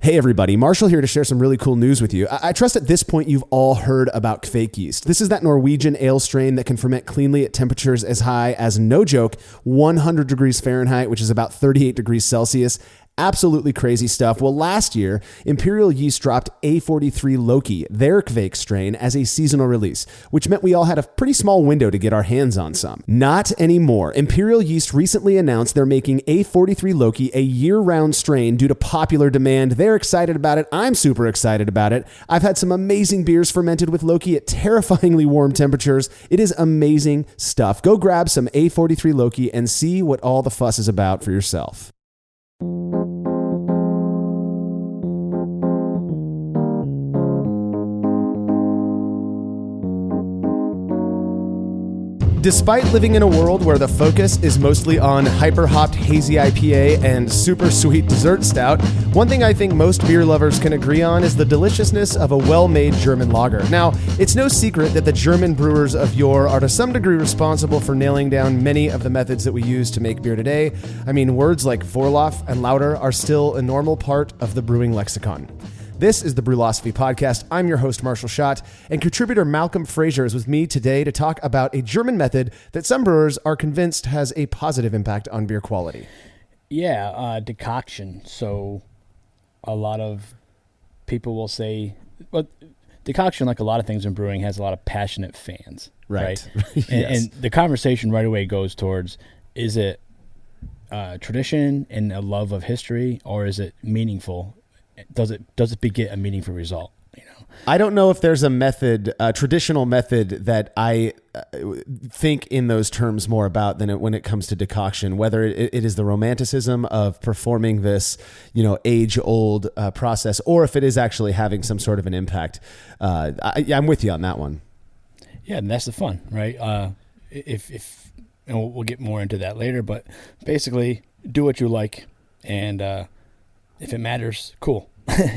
Hey everybody, Marshall here to share some really cool news with you. I trust at this point you've all heard about Kvik yeast. This is that Norwegian ale strain that can ferment cleanly at temperatures as high as, no joke, 100 degrees Fahrenheit, which is about 38 degrees Celsius. Absolutely crazy stuff. Well, last year, Imperial Yeast dropped A43 Loki, their Kvik strain, as a seasonal release, which meant we all had a pretty small window to get our hands on some. Not anymore. Imperial Yeast recently announced they're making A43 Loki a year-round strain due to popular demand. They're excited about it. I'm super excited about it. I've had some amazing beers fermented with Loki at terrifyingly warm temperatures. It is amazing stuff. Go grab some A43 Loki and see what all the fuss is about for yourself. Despite living in a world where the focus is mostly on hyper-hopped hazy IPA and super sweet dessert stout, one thing I think most beer lovers can agree on is the deliciousness of a well-made German lager. Now, it's no secret that the German brewers of yore are to some degree responsible for nailing down many of the methods that we use to make beer today. I mean, words like Vorlauf and Lauter are still a normal part of the brewing lexicon. This is the Brewlosophy Podcast. I'm your host, Marshall Schott, and contributor Malcolm Fraser is with me today to talk about a German method that some brewers are convinced has a positive impact on beer quality. Yeah, decoction. So a lot of people will say, well, decoction, like a lot of things in brewing, has a lot of passionate fans. Right. Yes. And the conversation right away goes towards, is it tradition and a love of history, or is it meaningful? Does it beget a meaningful result? You know, I don't know if there's a method, a traditional method that I think in those terms more about than when it comes to decoction, whether it is the romanticism of performing this, age-old process, or if it is actually having some sort of an impact. I'm with you on that one. Yeah, and that's the fun, right? If and we'll get more into that later, but basically do what you like, and if it matters, cool.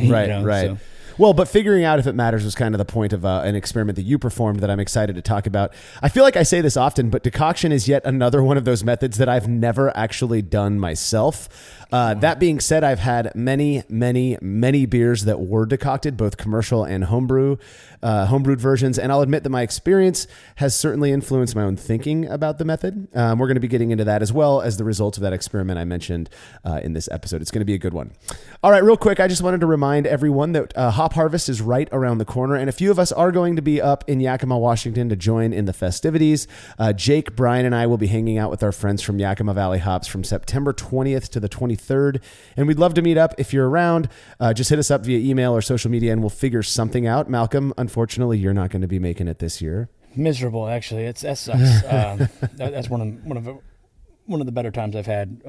Right. So. Well, but figuring out if it matters was kind of the point of an experiment that you performed that I'm excited to talk about. I feel like I say this often, but decoction is yet another one of those methods that I've never actually done myself. That being said, I've had many beers that were decocted, both commercial and homebrewed versions. And I'll admit that my experience has certainly influenced my own thinking about the method. We're going to be getting into that as well as the results of that experiment I mentioned in this episode. It's going to be a good one. All right, real quick, I just wanted to remind everyone that Hop Harvest is right around the corner. And a few of us are going to be up in Yakima, Washington to join in the festivities. Jake, Brian, and I will be hanging out with our friends from Yakima Valley Hops from September 20th to the 23rd. And we'd love to meet up if you're around. Just hit us up via email or social media and we'll figure something out. Malcolm, unfortunately, you're not going to be making it this year. Miserable, actually. That sucks. That's one of the better times I've had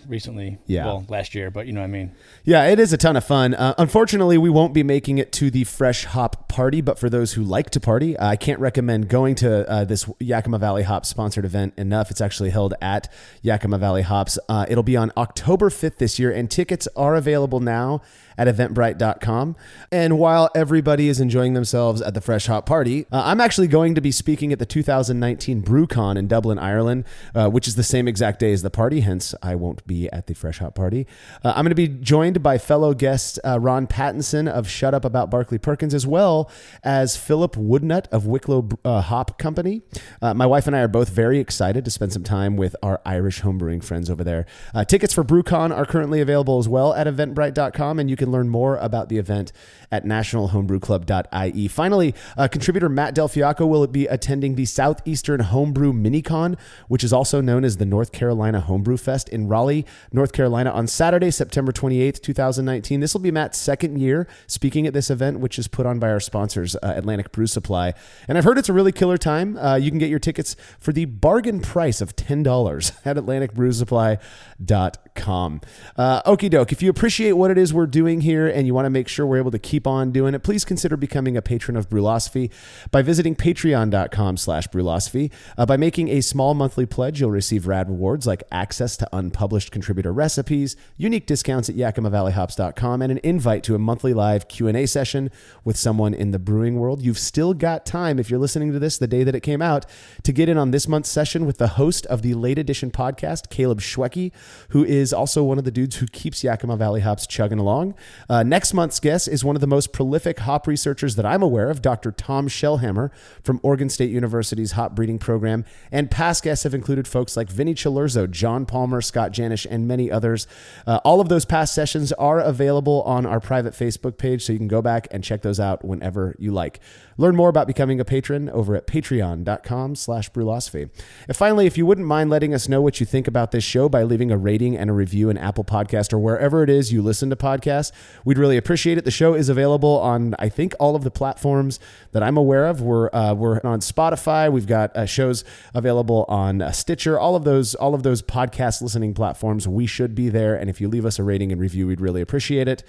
recently. Yeah. Well, last year, but you know what I mean. Yeah, it is a ton of fun. Unfortunately, we won't be making it to the Fresh Hop Party, but for those who like to party, I can't recommend going to this Yakima Valley Hops sponsored event enough. It's actually held at Yakima Valley Hops. It'll be on October 5th this year, and tickets are available now at eventbrite.com. And while everybody is enjoying themselves at the Fresh Hop Party, I'm actually going to be speaking at the 2019 BrewCon in Dublin, Ireland, which is the same exact day as the party, hence I won't be at the Fresh Hop Party. I'm going to be joined by fellow guest Ron Pattinson of Shut Up About Barclay Perkins, as well as Philip Woodnut of Wicklow Hop Company. My wife and I are both very excited to spend some time with our Irish homebrewing friends over there. Tickets for BrewCon are currently available as well at eventbrite.com, and you can learn more about the event at nationalhomebrewclub.ie. Finally, contributor Matt Del Fiacco will be attending the Southeastern Homebrew Minicon, which is also known as the North Carolina Homebrew Fest in Raleigh, North Carolina on Saturday, September 28th, 2019. This will be Matt's second year speaking at this event, which is put on by our sponsors, Atlantic Brew Supply. And I've heard it's a really killer time. You can get your tickets for the bargain price of $10 at atlanticbrewsupply.com. Okie doke, if you appreciate what it is we're doing here and you want to make sure we're able to keep on doing it, please consider becoming a patron of Brewlosophy by visiting patreon.com/Brewlosophy. By making a small monthly pledge, you'll receive rad rewards like access to unpublished contributor recipes, unique discounts at YakimaValleyHops.com, and an invite to a monthly live Q&A session with someone in the brewing world. You've still got time, if you're listening to this the day that it came out, to get in on this month's session with the host of the Late Edition podcast, Caleb Schwecke, who is also one of the dudes who keeps Yakima Valley Hops chugging along. Next month's guest is one of the most prolific hop researchers that I'm aware of, Dr. Tom Shellhammer from Oregon State University's hop breeding program. And past guests have included folks like Vinny Cilurzo, John Palmer, Scott Janish, and many others. All of those past sessions are available on our private Facebook page, so you can go back and check those out whenever you like. Learn more about becoming a patron over at patreon.com/Brewlosophy. And finally, if you wouldn't mind letting us know what you think about this show by leaving a rating and a review in Apple Podcast or wherever it is you listen to podcasts, we'd really appreciate it. The show is available on, I think, all of the platforms that I'm aware of. We're on Spotify. We've got shows available on Stitcher. All of those podcast listening platforms. We should be there. And if you leave us a rating and review, we'd really appreciate it.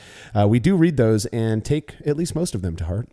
We do read those and take at least most of them to heart.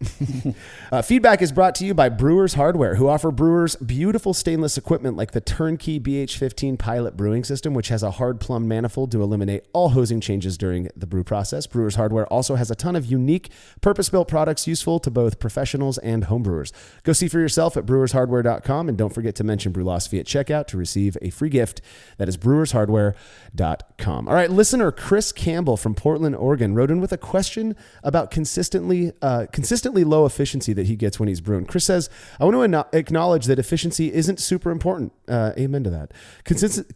Feedback is brought to you by Brewers Hardware, who offer brewers beautiful stainless equipment like the turnkey BH15 Pilot brewing system, which has a hard plumb manifold to eliminate all hosing changes during the brew process. Brewers Hardware also has a ton of unique purpose-built products useful to both professionals and homebrewers. Go see for yourself at brewershardware.com, and don't forget to mention Brewlosophy at checkout to receive a free gift. That is brewershardware.com. All right, listener Chris Campbell from Portland, Oregon wrote in with a question about consistently low efficiency that he gets when he's brewing. Chris says, I want to acknowledge that efficiency isn't super important. Amen to that.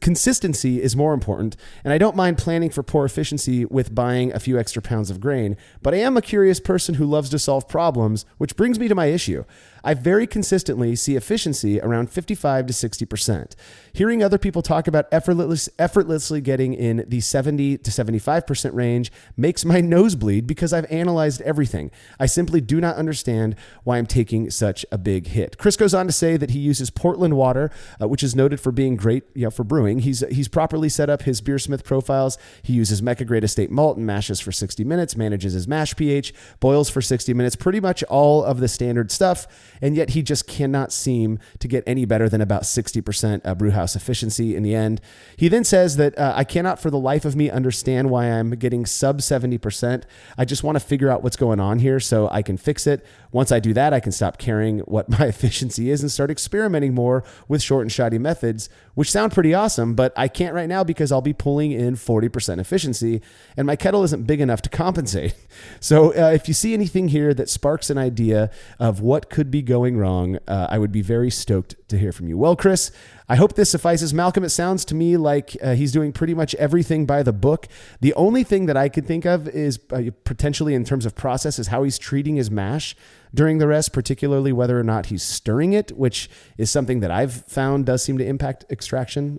Consistency is more important, and I don't mind planning for poor efficiency with buying a few extra pounds of grain, but I am a curious person who loves to solve problems, which brings me to my issue. I very consistently see efficiency around 55 to 60%. Hearing other people talk about effortlessly getting in the 70 to 75% range makes my nose bleed because I've analyzed everything. I simply do not understand why I'm taking such a big hit. Chris goes on to say that he uses Portland water, which is noted for being great for brewing. He's properly set up his beersmith profiles. He uses Mecca Grade Estate malt and mashes for 60 minutes, manages his mash pH, boils for 60 minutes, pretty much all of the standard stuff. And yet he just cannot seem to get any better than about 60% brewhouse efficiency in the end. He then says that I cannot for the life of me understand why I'm getting sub 70%. I just want to figure out what's going on here so I can fix it. Once I do that, I can stop caring what my efficiency is and start experimenting more with short and shoddy methods, which sound pretty awesome, but I can't right now because I'll be pulling in 40% efficiency and my kettle isn't big enough to compensate. So if you see anything here that sparks an idea of what could be going wrong, I would be very stoked to hear from you. Well, Chris, I hope this suffices. Malcolm, it sounds to me like he's doing pretty much everything by the book. The only thing that I could think of is potentially in terms of process is how he's treating his mash during the rest, particularly whether or not he's stirring it, which is something that I've found does seem to impact extraction,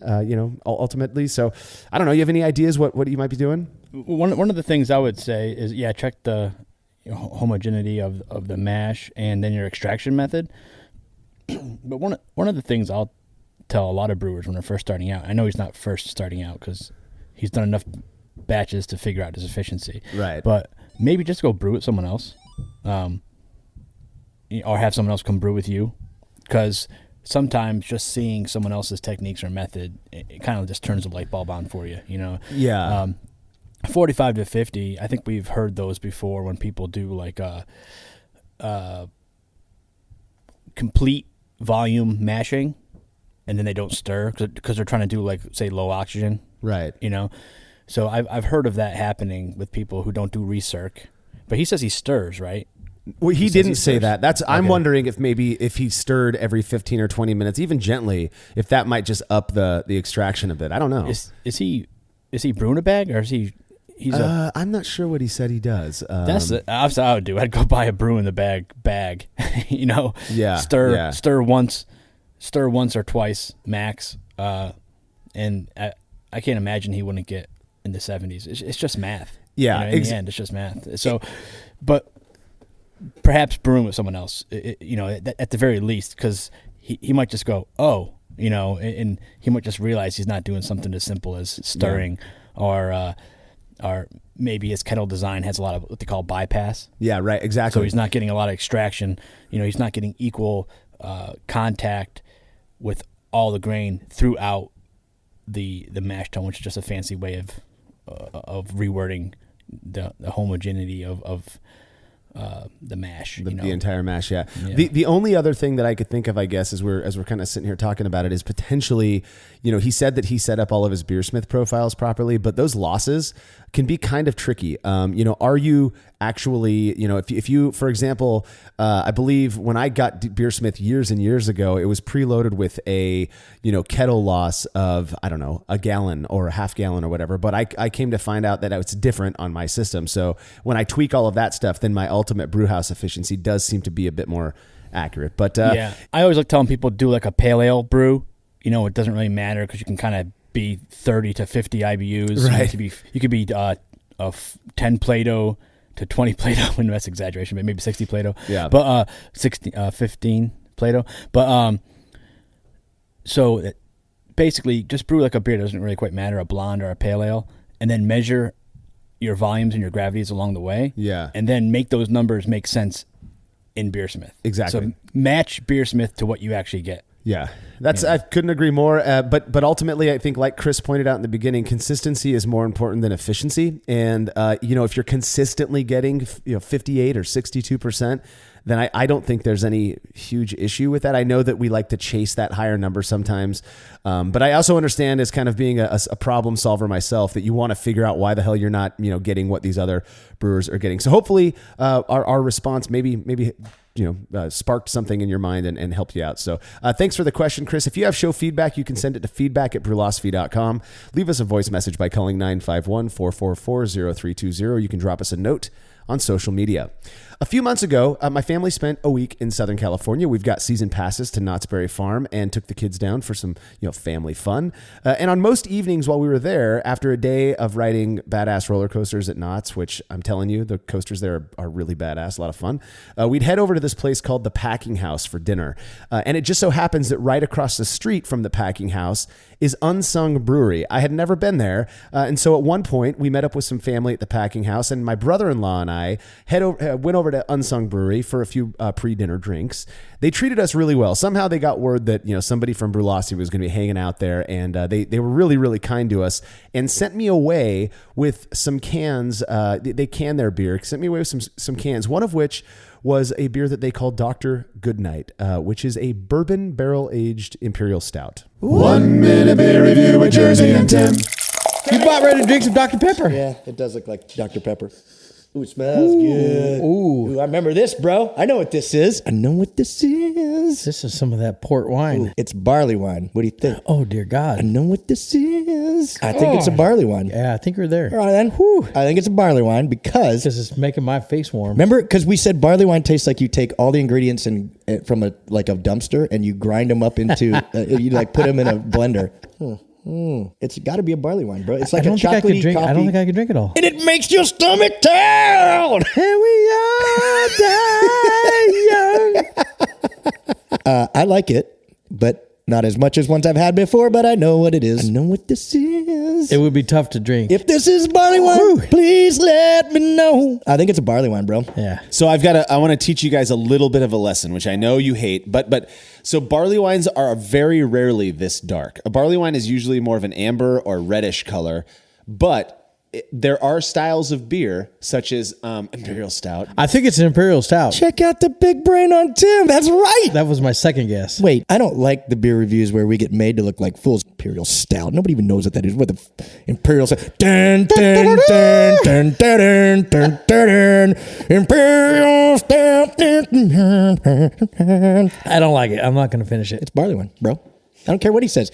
ultimately. So I don't know. You have any ideas what you might be doing? One of the things I would say is, check the homogeneity of the mash and then your extraction method. But one of the things I'll tell a lot of brewers when they're first starting out, I know he's not first starting out because he's done enough batches to figure out his efficiency. Right. But maybe just go brew with someone else, or have someone else come brew with you, because sometimes just seeing someone else's techniques or method, it kind of just turns the light bulb on for you, Yeah. 45 to 50, I think we've heard those before when people do like a complete volume mashing and then they don't stir because they're trying to do, like, say, low oxygen. Right. So I've heard of that happening with people who don't do recirc. But he says he stirs, right? Well, he didn't say that. I'm wondering if he stirred every 15 or 20 minutes, even gently, if that might just up the extraction a bit. I don't know. Is he brewing a bag, or is he? I'm not sure what he said he does. That's what I would do. I'd go buy a brew in the bag. Yeah. Stir once or twice max. And I can't imagine he wouldn't get in the 70s. It's just math. Yeah. In the end, it's just math. So, but perhaps brewing with someone else, at the very least, because he might just go, oh, and he might just realize he's not doing something as simple as stirring, or maybe his kettle design has a lot of what they call bypass. Yeah, right, exactly. So he's not getting a lot of extraction. He's not getting equal contact with all the grain throughout the mash tun, which is just a fancy way of rewording the homogeneity of the mash, the entire mash. Yeah. The only other thing that I could think of, I guess, as we're kind of sitting here talking about it, is potentially, he said that he set up all of his beersmith profiles properly, but those losses can be kind of tricky. Are you actually, if you, for example, I believe when I got Beersmith years and years ago, it was preloaded with a, kettle loss of, I don't know, a gallon or a half gallon or whatever. But I came to find out that it's different on my system. So when I tweak all of that stuff, then my ultimate brew house efficiency does seem to be a bit more accurate. But I always like telling people do like a pale ale brew. It doesn't really matter because you can kind of be 30 to 50 IBUs. Right. You could be 10 Plato to 20 Plato, and that's exaggeration, but maybe 60 Plato. Yeah. But 15 Plato. But so basically, just brew like a beer. It doesn't really quite matter, a blonde or a pale ale, and then measure your volumes and your gravities along the way. Yeah. And then make those numbers make sense in Beersmith. Exactly. So match Beersmith to what you actually get. Yeah, I couldn't agree more. But ultimately, I think, like Chris pointed out in the beginning, consistency is more important than efficiency. And if you're consistently getting 58 or 62%, then I don't think there's any huge issue with that. I know that we like to chase that higher number sometimes, but I also understand, as kind of being a problem solver myself, that you want to figure out why the hell you're not getting what these other brewers are getting. So hopefully, our response maybe sparked something in your mind and helped you out. So thanks for the question, Chris. If you have show feedback, you can send it to feedback@brewlosophy.com. Leave us a voice message by calling 951-444-0320. You can drop us a note on social media. A few months ago, my family spent a week in Southern California. We've got season passes to Knott's Berry Farm and took the kids down for some, family fun. And on most evenings while we were there, after a day of riding badass roller coasters at Knott's, which I'm telling you, the coasters there are really badass, a lot of fun, we'd head over to this place called the Packing House for dinner. And it just so happens that right across the street from the Packing House is Unsung Brewery. I had never been there. And so at one point, we met up with some family at the Packing House, and my brother-in-law and I went over to Unsung Brewery for a few pre-dinner drinks. They treated us really well. Somehow they got word that somebody from Brewlosophy was going to be hanging out there, and they were really, really kind to us and sent me away with some cans. They canned their beer, sent me away with some cans, one of which was a beer that they called Dr. Goodnight, which is a bourbon barrel-aged imperial stout. 1 minute beer review with Jersey and Tim. You about ready to drink some Dr. Pepper? Yeah, it does look like Dr. Pepper. Ooh, it smells good. Ooh, I remember this, bro. I know what this is. I know what this is. This is some of that port wine. Ooh, it's barley wine. What do you think? Oh, dear God. I know what this is. I think it's a barley wine. Yeah, I think you're there. All right, then. Whew. I think it's a barley wine because it's making my face warm. Remember, because we said barley wine tastes like you take all the ingredients from a dumpster and you grind them up into, you put them in a blender. It's got to be a barley wine, bro. It's like a chocolatey coffee. I don't think I could drink it all. And it makes your stomach turn. Here we are, die young. I like it, but not as much as ones I've had before, but I know what it is. I know what this is. It would be tough to drink. If this is barley wine, please let me know. I think it's a barley wine, bro. Yeah. So I want to teach you guys a little bit of a lesson, which I know you hate, but so barley wines are very rarely this dark. A barley wine is usually more of an amber or reddish color, but there are styles of beer, such as Imperial Stout. I think it's an Imperial Stout. Check out the big brain on Tim. That's right. That was my second guess. Wait, I don't like the beer reviews where we get made to look like fools. Imperial Stout. Nobody even knows what that is. What the Imperial Stout? Dun, dun, dun, dun, dun, dun, dun, dun. Imperial Stout. I don't like it. I'm not going to finish it. It's barley wine, bro. I don't care what he says.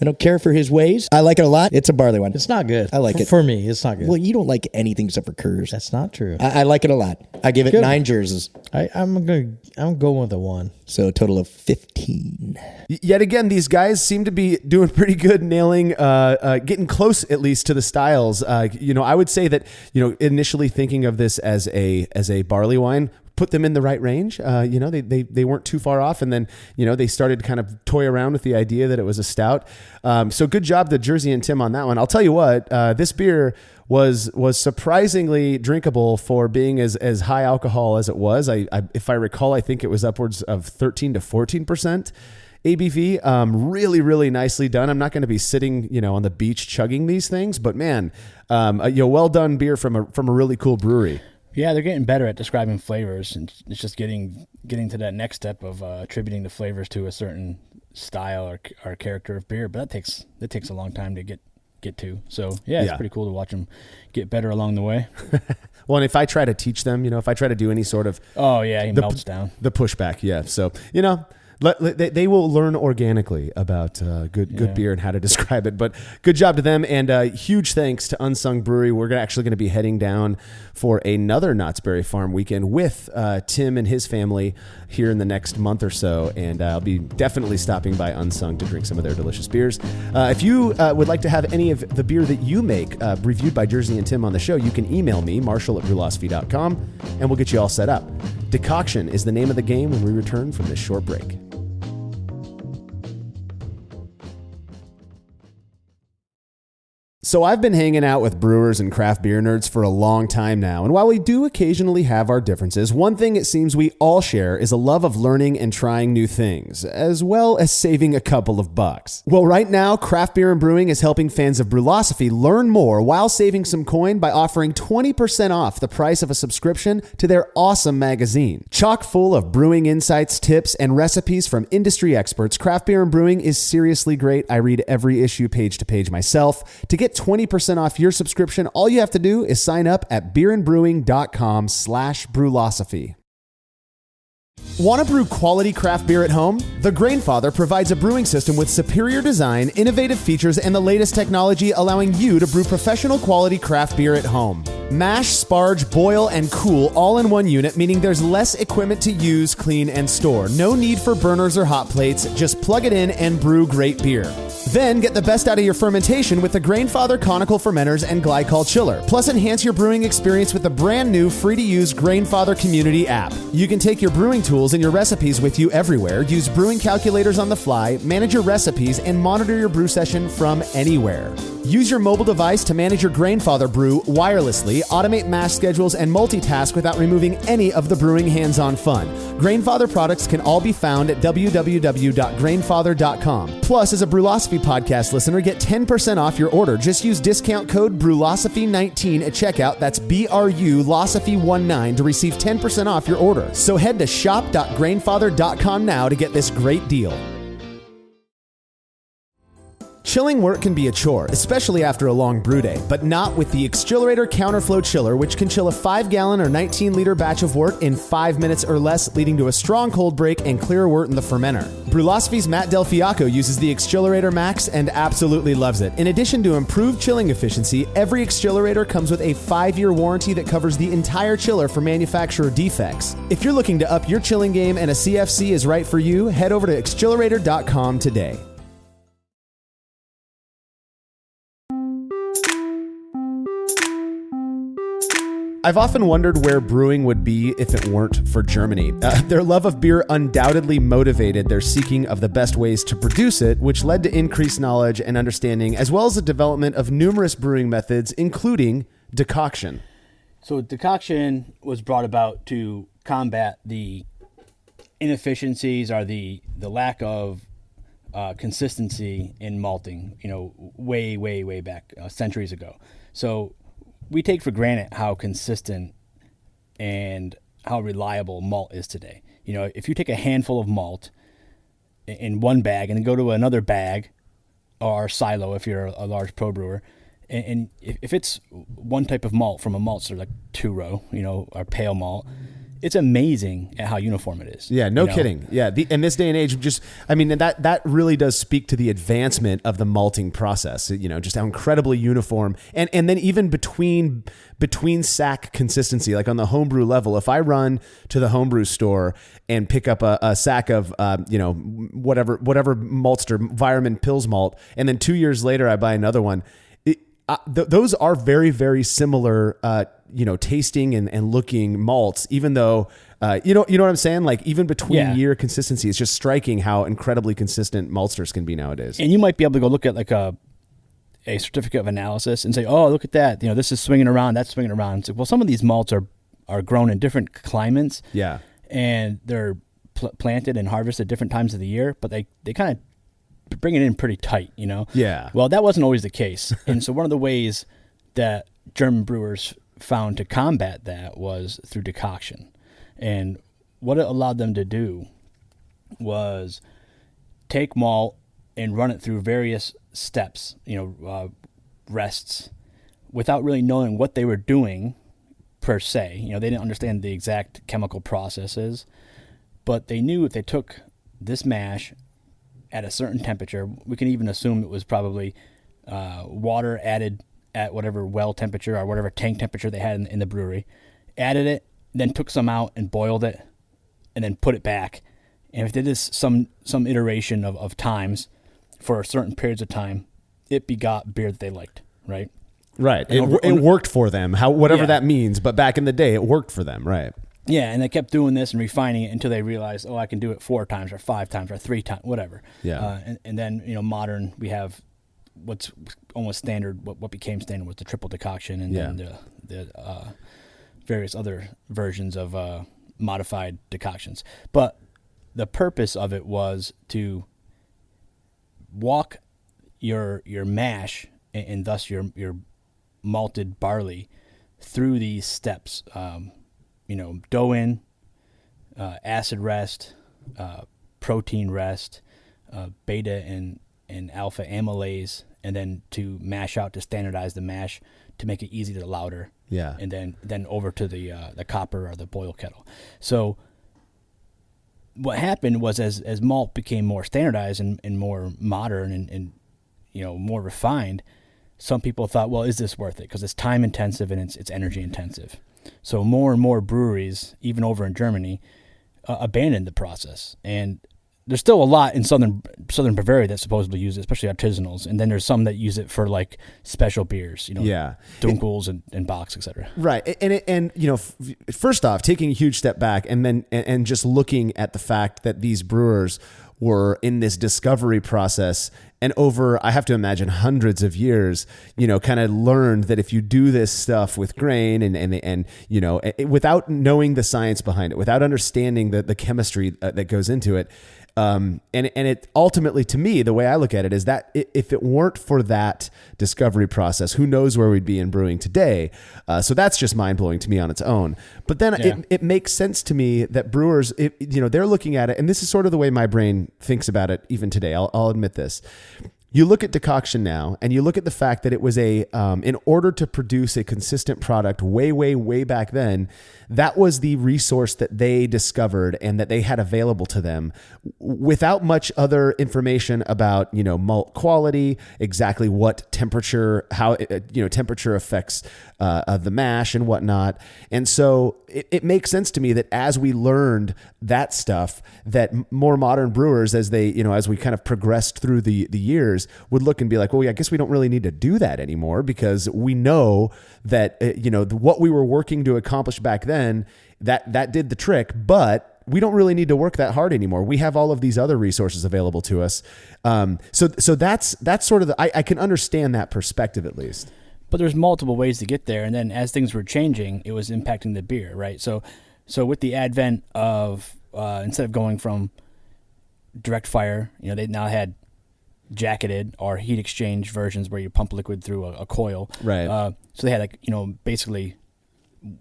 I don't care for his ways. I like it a lot. It's a barley wine. It's not good. I like it. For me, it's not good. Well, you don't like anything except for Kurz. That's not true. I like it a lot. I give it Good. 9 jerseys. I'm going with a 1. So a total of 15. Yet again, these guys seem to be doing pretty good nailing, getting close at least to the styles. I would say that, initially thinking of this as a barley wine put them in the right range. They weren't too far off. And then, they started to kind of toy around with the idea that it was a stout. So good job to Jersey and Tim on that one. I'll tell you what, this beer was surprisingly drinkable for being as high alcohol as it was. If I recall, I think it was upwards of 13 to 14% ABV. Really, really nicely done. I'm not going to be sitting, on the beach chugging these things, but man, well done beer from a really cool brewery. Yeah, they're getting better at describing flavors, and it's just getting to that next step of attributing the flavors to a certain style or character of beer. But that takes a long time to get get to. So it's pretty cool to watch them get better along the way. Well, and if I try to teach them, if I try to do any sort of he melts down. The pushback, yeah. So they will learn organically about good beer and how to describe it. But good job to them, and huge thanks to Unsung Brewery. We're actually going to be heading down for another Knott's Berry Farm weekend with Tim and his family here in the next month or so, and I'll be definitely stopping by Unsung to drink some of their delicious beers. If you would like to have any of the beer that you make reviewed by Jersey and Tim on the show, you can email me, marshall@brewlosophy.com, and we'll get you all set up. Decoction is the name of the game when we return from this short break. So I've been hanging out with brewers and craft beer nerds for a long time now, and while we do occasionally have our differences, one thing it seems we all share is a love of learning and trying new things, as well as saving a couple of bucks. Well, right now, Craft Beer and Brewing is helping fans of Brewlosophy learn more while saving some coin by offering 20% off the price of a subscription to their awesome magazine. Chock full of brewing insights, tips, and recipes from industry experts, Craft Beer and Brewing is seriously great. I read every issue page to page myself. To get 20% off your subscription, all you have to do is sign up at beerandbrewing.com/brewlosophy. Want to brew quality craft beer at home? The Grainfather provides a brewing system with superior design, innovative features, and the latest technology, allowing you to brew professional quality craft beer at home. Mash, sparge, boil, and cool all in one unit, meaning there's less equipment to use, clean, and store. No need for burners or hot plates. Just plug it in and brew great beer. Then get the best out of your fermentation with the Grainfather conical fermenters and glycol chiller. Plus, enhance your brewing experience with the brand new free-to-use Grainfather community app. You can take your brewing tools and your recipes with you everywhere, use brewing calculators on the fly, manage your recipes, and monitor your brew session from anywhere. Use your mobile device to manage your Grainfather brew wirelessly, automate mash schedules, and multitask without removing any of the brewing hands-on fun. Grainfather products can all be found at www.grainfather.com. Plus, as a Brewlosophy podcast listener, get 10% off your order. Just use discount code Brewlosophy19 at checkout. That's BRULosophy19 to receive 10% off your order. So head to shop.grainfather.com now to get this great deal. Chilling work can be a chore, especially after a long brew day, but not with the Exchillerator Counterflow Chiller, which can chill a 5-gallon or 19-liter batch of wort in 5 minutes or less, leading to a strong cold break and clear wort in the fermenter. Brewlosophy's Matt Del Fiacco uses the Exchillerator Max and absolutely loves it. In addition to improved chilling efficiency, every Exchillerator comes with a 5-year warranty that covers the entire chiller for manufacturer defects. If you're looking to up your chilling game and a CFC is right for you, head over to Exchillerator.com today. I've often wondered where brewing would be if it weren't for Germany. Their love of beer undoubtedly motivated their seeking of the best ways to produce it, which led to increased knowledge and understanding, as well as the development of numerous brewing methods, including decoction. So decoction was brought about to combat the inefficiencies or the lack of consistency in malting, way back, centuries ago. So we take for granted how consistent and how reliable malt is today. If you take a handful of malt in one bag and then go to another bag or silo if you're a large pro brewer, and if it's one type of malt from a malt store like two-row, or pale malt, it's amazing at how uniform it is. Yeah, no kidding. Yeah, in this day and age, that really does speak to the advancement of the malting process. Just how incredibly uniform, and then even between sack consistency, like on the homebrew level. If I run to the homebrew store and pick up a sack of whatever maltster, Environment Pils malt, and then 2 years later I buy another one. Those are very, very similar, tasting and looking malts, even though, you know what I'm saying? Like even between year consistency, it's just striking how incredibly consistent maltsters can be nowadays. And you might be able to go look at like a certificate of analysis and say, oh, look at that. This is swinging around, that's swinging around. It's like, well, some of these malts are grown in different climates. Yeah. And they're planted and harvested at different times of the year, but they kind of bring it in pretty tight, Yeah. Well, that wasn't always the case. And so one of the ways that German brewers found to combat that was through decoction. And what it allowed them to do was take malt and run it through various steps, rests without really knowing what they were doing per se. You know, they didn't understand the exact chemical processes, but they knew if they took this mash at a certain temperature, we can even assume it was probably water added at whatever well temperature or whatever tank temperature they had in the brewery, added it, then took some out and boiled it, and then put it back. And if they did this some iteration of times for certain periods of time, it begot beer that they liked, right? Right. It worked for them, whatever Yeah. that means. But back in the day, it worked for them, right? Yeah, and they kept doing this and refining it until they realized, I can do it 4 times or 5 times or 3 times, whatever. Yeah. And then, modern, we have what's almost standard, what became standard was the triple decoction, and then the various other versions of modified decoctions. But the purpose of it was to walk your mash and thus your malted barley through these steps. Dough in, acid rest, protein rest, beta and alpha amylase, and then to mash out to standardize the mash to make it easy to lauter. Yeah. And then over to the copper or the boil kettle. So what happened was as malt became more standardized and more modern and more refined, some people thought, well, is this worth it? Because it's time intensive and it's energy intensive. So more and more breweries, even over in Germany, abandoned the process. And there's still a lot in southern Bavaria that supposedly use it, especially artisanals. And then there's some that use it for like special beers, Dunkels and Bocks, etc. Right. And first off, taking a huge step back and then and just looking at the fact that these brewers were in this discovery process and over, I have to imagine, hundreds of years, kind of learned that if you do this stuff with grain and without knowing the science behind it, without understanding the chemistry that goes into it, and it ultimately, to me, the way I look at it is that if it weren't for that discovery process, who knows where we'd be in brewing today. So that's just mind blowing to me on its own. But then it makes sense to me that brewers, they're looking at it, and this is sort of the way my brain thinks about it even today. I'll admit this. You look at decoction now, and you look at the fact that it was in order to produce a consistent product way, way, way back then, that was the resource that they discovered and that they had available to them without much other information about, malt quality, exactly what temperature, how, temperature affects the mash and whatnot. And so it makes sense to me that as we learned that stuff, that more modern brewers, as they, as we kind of progressed through the years, would look and be like, well, I guess we don't really need to do that anymore because we know that, what we were working to accomplish back then, that did the trick, but we don't really need to work that hard anymore. We have all of these other resources available to us. So that's sort of I can understand that perspective at least. But there's multiple ways to get there. And then as things were changing, it was impacting the beer, right? So with the advent of, instead of going from direct fire, they now had jacketed or heat exchange versions where you pump liquid through a coil. Right. So they had basically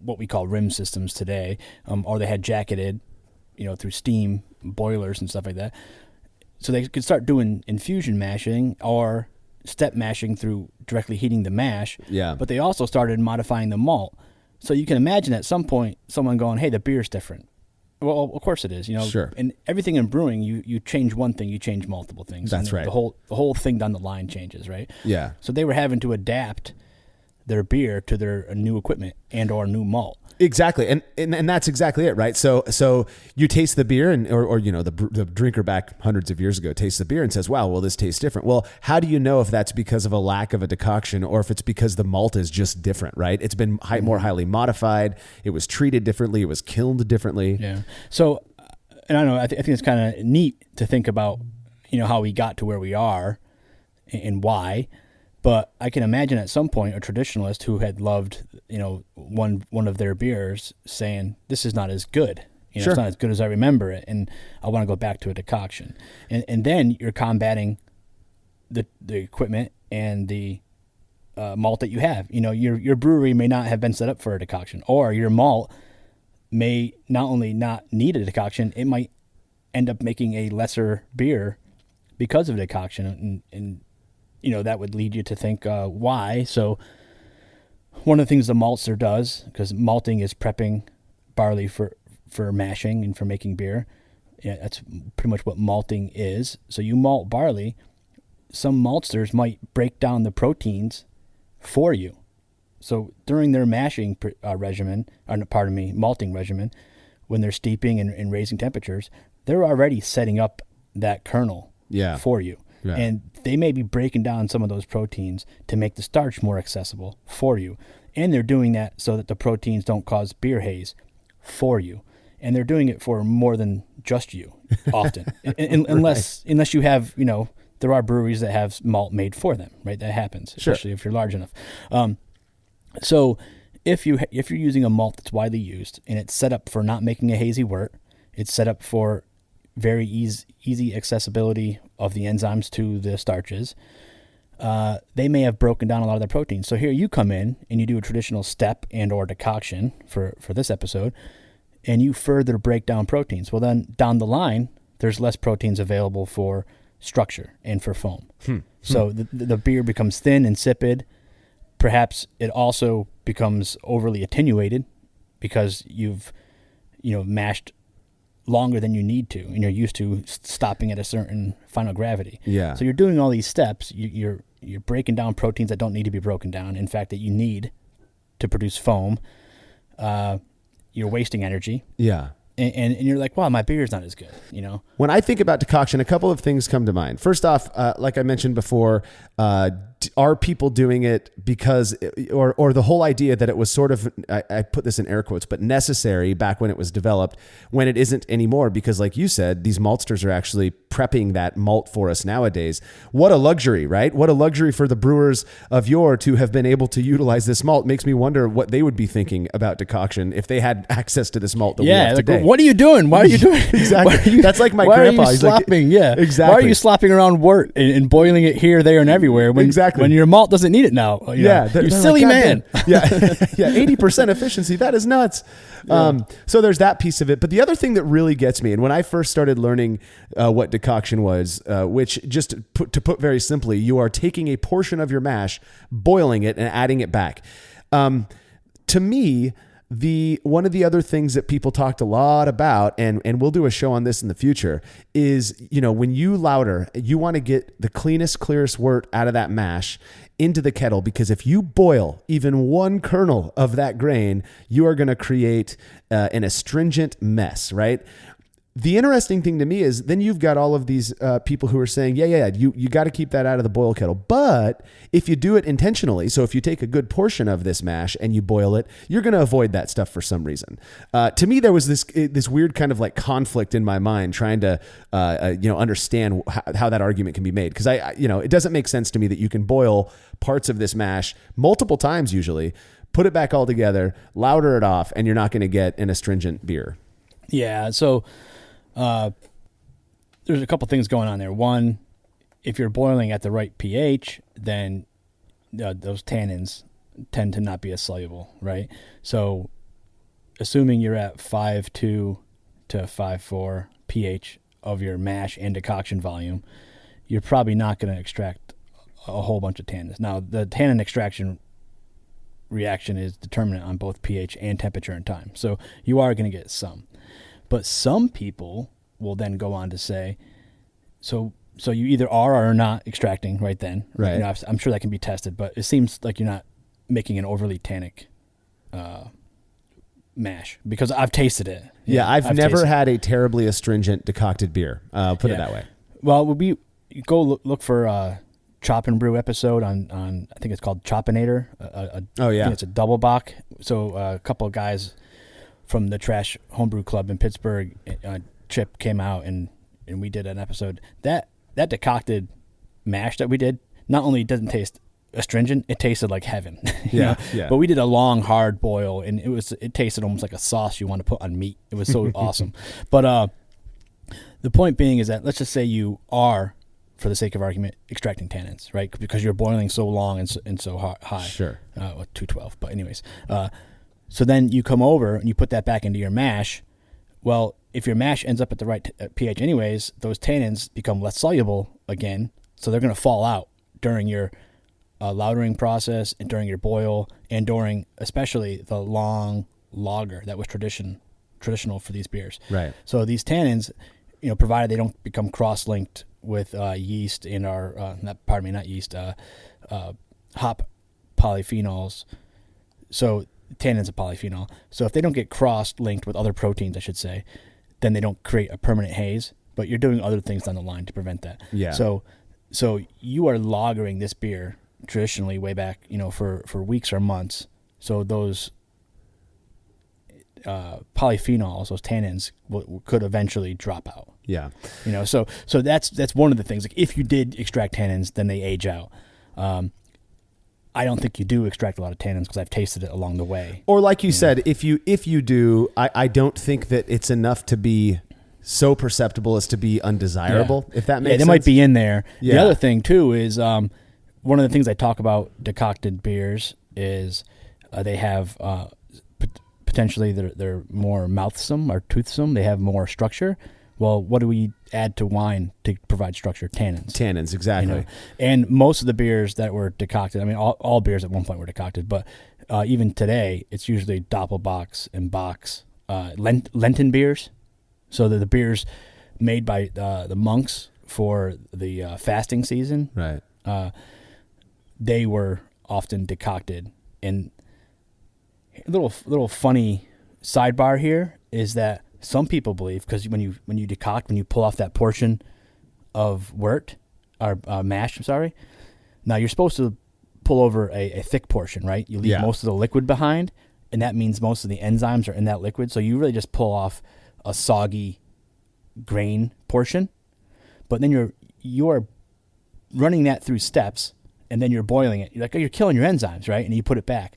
what we call rim systems today, or they had jacketed, through steam boilers and stuff like that. So they could start doing infusion mashing or step mashing through directly heating the mash. Yeah. But they also started modifying the malt. So you can imagine at some point someone going, hey, the beer's different. Well, of course it is. Sure. And everything in brewing, you change one thing, you change multiple things. That's and right. The whole thing down the line changes, right? Yeah. So they were having to adapt their beer to their new equipment and or new malt. Exactly. And that's exactly it, right? So you taste the beer or the drinker back hundreds of years ago tastes the beer and says, wow, well, this tastes different. Well, how do you know if that's because of a lack of a decoction or if it's because the malt is just different, right? It's been more highly modified. It was treated differently. It was kilned differently. Yeah. So, and I don't know, I think it's kind of neat to think about, how we got to where we are and why. But I can imagine at some point a traditionalist who had loved, one of their beers saying, this is not as good. Sure. It's not as good as I remember it, and I want to go back to a decoction. And then you're combating the equipment and the malt that you have. Your brewery may not have been set up for a decoction, or your malt may not only not need a decoction, it might end up making a lesser beer because of a decoction. And that would lead you to think why. So one of the things the maltster does, because malting is prepping barley for mashing and for making beer. Yeah, that's pretty much what malting is. So you malt barley. Some maltsters might break down the proteins for you. So during their mashing malting regimen, when they're steeping and raising temperatures, they're already setting up that kernel for you. Yeah. And they may be breaking down some of those proteins to make the starch more accessible for you. And they're doing that so that the proteins don't cause beer haze for you. And they're doing it for more than just you often. Unless you have, there are breweries that have malt made for them, right? That happens, especially if you're large enough. So if you're using a malt that's widely used and it's set up for not making a hazy wort, it's set up for very easy accessibility of the enzymes to the starches, they may have broken down a lot of their proteins. So here you come in and you do a traditional step and or decoction for this episode, and you further break down proteins. Well, then down the line, there's less proteins available for structure and for foam. So the beer becomes thin, insipid. Perhaps it also becomes overly attenuated because you've, mashed longer than you need to, and you're used to stopping at a certain final gravity. Yeah. So you're doing all these steps. You're breaking down proteins that don't need to be broken down. In fact, that you need to produce foam. You're wasting energy. Yeah. And you're like, wow, my beer's not as good, When I think about decoction, a couple of things come to mind. First off, like I mentioned before, are people doing it because, or the whole idea that it was sort of, I put this in air quotes, but necessary back when it was developed, when it isn't anymore, because like you said, these maltsters are actually prepping that malt for us nowadays. What a luxury, right? What a luxury for the brewers of yore to have been able to utilize this malt. Makes me wonder what they would be thinking about decoction if they had access to this malt that we have today. What are you doing? Why are you doing exactly? That's like my grandpa. Why are you slopping? Exactly. Why are you slopping around wort and boiling it here, there, and everywhere when your malt doesn't need it now? You silly man. Yeah, 80% efficiency. That is nuts. Yeah. So there's that piece of it. But the other thing that really gets me, and when I first started learning what decoction was, which just to put very simply, you are taking a portion of your mash, boiling it, and adding it back. To me, one of the other things that people talked a lot about, and we'll do a show on this in the future, is, when you lauter, you want to get the cleanest, clearest wort out of that mash into the kettle, because if you boil even one kernel of that grain, you are going to create an astringent mess, right? The interesting thing to me is then you've got all of these people who are saying, you got to keep that out of the boil kettle. But if you do it intentionally, so if you take a good portion of this mash and you boil it, you're going to avoid that stuff for some reason. To me, there was this weird kind of like conflict in my mind trying to understand how that argument can be made, because it doesn't make sense to me that you can boil parts of this mash multiple times usually, put it back all together, lauter it off, and you're not going to get an astringent beer. Yeah. So. There's a couple things going on there. One, if you're boiling at the right pH, then those tannins tend to not be as soluble, right? So assuming you're at 5.2 to 5.4 pH of your mash and decoction volume, you're probably not going to extract a whole bunch of tannins. Now, the tannin extraction reaction is determinant on both pH and temperature and time. So you are going to get some. But some people will then go on to say, so you either are or are not extracting right then. Right. I'm sure that can be tested, but it seems like you're not making an overly tannic mash, because I've tasted it. Yeah, I've never had a terribly astringent decocted beer. Put it that way. Well, go look for Chop and Brew episode on I think it's called Chopinator. I think it's a double bock. So a couple of guys from the Trash Homebrew Club in Pittsburgh, Chip came out and we did an episode. That decocted mash that we did not only doesn't taste astringent, it tasted like heaven. Yeah. But we did a long, hard boil, and it tasted almost like a sauce you want to put on meat. It was so awesome. But the point being is that let's just say you are, for the sake of argument, extracting tannins, right? Because you're boiling so long and so high. Sure. 212. But anyways, so then you come over and you put that back into your mash. Well, if your mash ends up at the right pH anyways, those tannins become less soluble again, so they're going to fall out during your lautering process and during your boil and during especially the long lager that was traditional for these beers. Right. So these tannins, provided they don't become cross-linked with yeast in our not yeast, hop polyphenols. So tannin's a polyphenol. So if they don't get cross-linked with other proteins, I should say, then they don't create a permanent haze. But you're doing other things down the line to prevent that. Yeah. So you are lagering this beer traditionally way back, for weeks or months. So those polyphenols, those tannins, could eventually drop out. Yeah. So that's one of the things. Like if you did extract tannins, then they age out. I don't think you do extract a lot of tannins because I've tasted it along the way. Or like you said, if you do, I don't think that it's enough to be so perceptible as to be undesirable. If that makes sense. They might be in there. Yeah. The other thing too is one of the things I talk about decocted beers is they have potentially they're more mouthsome or toothsome. They have more structure. Well, what do we add to wine to provide structure? Tannins. Tannins, exactly. And most of the beers that were decocted, I mean, all beers at one point were decocted, but even today, it's usually Doppelbocks and Bocks, Lenten beers. So the beers made by the monks for the fasting season. Right. They were often decocted. And a little funny sidebar here is that some people believe, because when you decoct, when you pull off that portion of wort or mash, now you're supposed to pull over a thick portion, right? You leave most of the liquid behind, and that means most of the enzymes are in that liquid. So you really just pull off a soggy grain portion, but then you are running that through steps, and then you're boiling it. You're like, oh, you're killing your enzymes, right? And you put it back.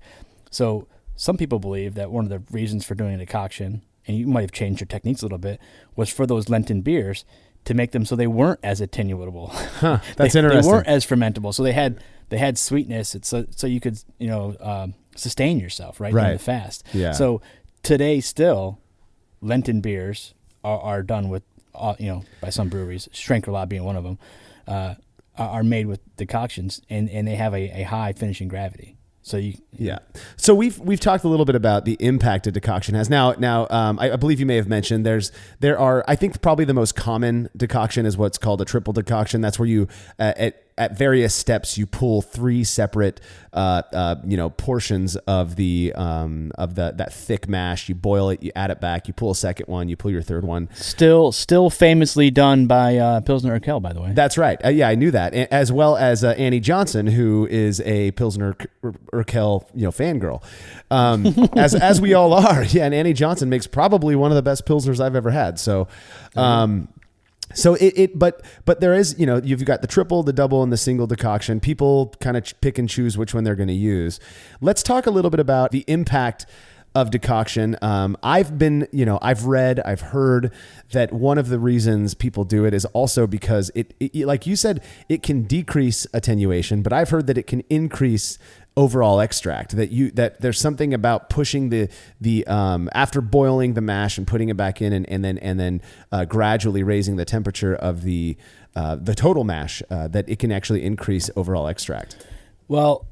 So some people believe that one of the reasons for doing a decoction, and you might have changed your techniques a little bit, was for those Lenten beers to make them so they weren't as attenuatable. Huh, that's interesting. They weren't as fermentable, so they had sweetness. So you could sustain yourself right during the fast. Yeah. So today still, Lenten beers are done with by some breweries, Schrenkerla being one of them, are made with decoctions, and they have a high finishing gravity. So So we've talked a little bit about the impact a decoction has. Now, I believe you may have mentioned there are, I think probably the most common decoction is what's called a triple decoction. That's where you at various steps you pull three separate portions of that thick mash. You boil it, you add it back, you pull a second one, you pull your third one. Still famously done by Pilsner Urquell, by the way. That's right. Yeah, I knew that. As well as Annie Johnson, who is a Pilsner Urquell fangirl, as we all are. Yeah, and Annie Johnson makes probably one of the best pilsners I've ever had. So. But there is, you've got the triple, the double, and the single decoction. People kind of pick and choose which one they're going to use. Let's talk a little bit about the impact of decoction. I've read, I've heard that one of the reasons people do it is also because it like you said, it can decrease attenuation, but I've heard that it can increase overall extract, that there's something about pushing the after boiling the mash and putting it back in and then gradually raising the temperature of the total mash, that it can actually increase overall extract. Well,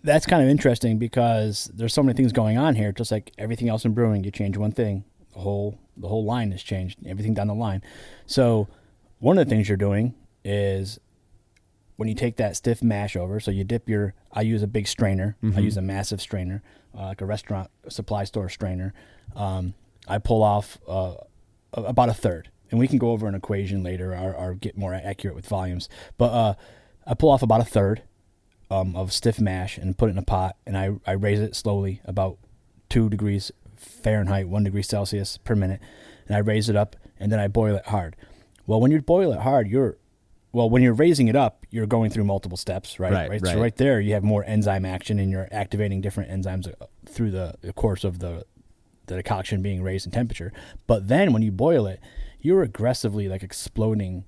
that's kind of interesting because there's so many things going on here. Just like everything else in brewing, you change one thing, the whole line has changed, everything down the line. So one of the things you're doing is when you take that stiff mash over, so you dip I use a big strainer. I use a massive strainer, like a restaurant supply store strainer. I pull off about a third, and we can go over an equation later or get more accurate with volumes. But I pull off about a third of stiff mash and put it in a pot, and I raise it slowly, about 2 degrees Fahrenheit, 1 degree Celsius per minute, and I raise it up, and then I boil it hard. Well, when you boil it hard, when you're raising it up, you're going through multiple steps, right? Right. So right there, you have more enzyme action, and you're activating different enzymes through the course of the decoction being raised in temperature. But then when you boil it, you're aggressively exploding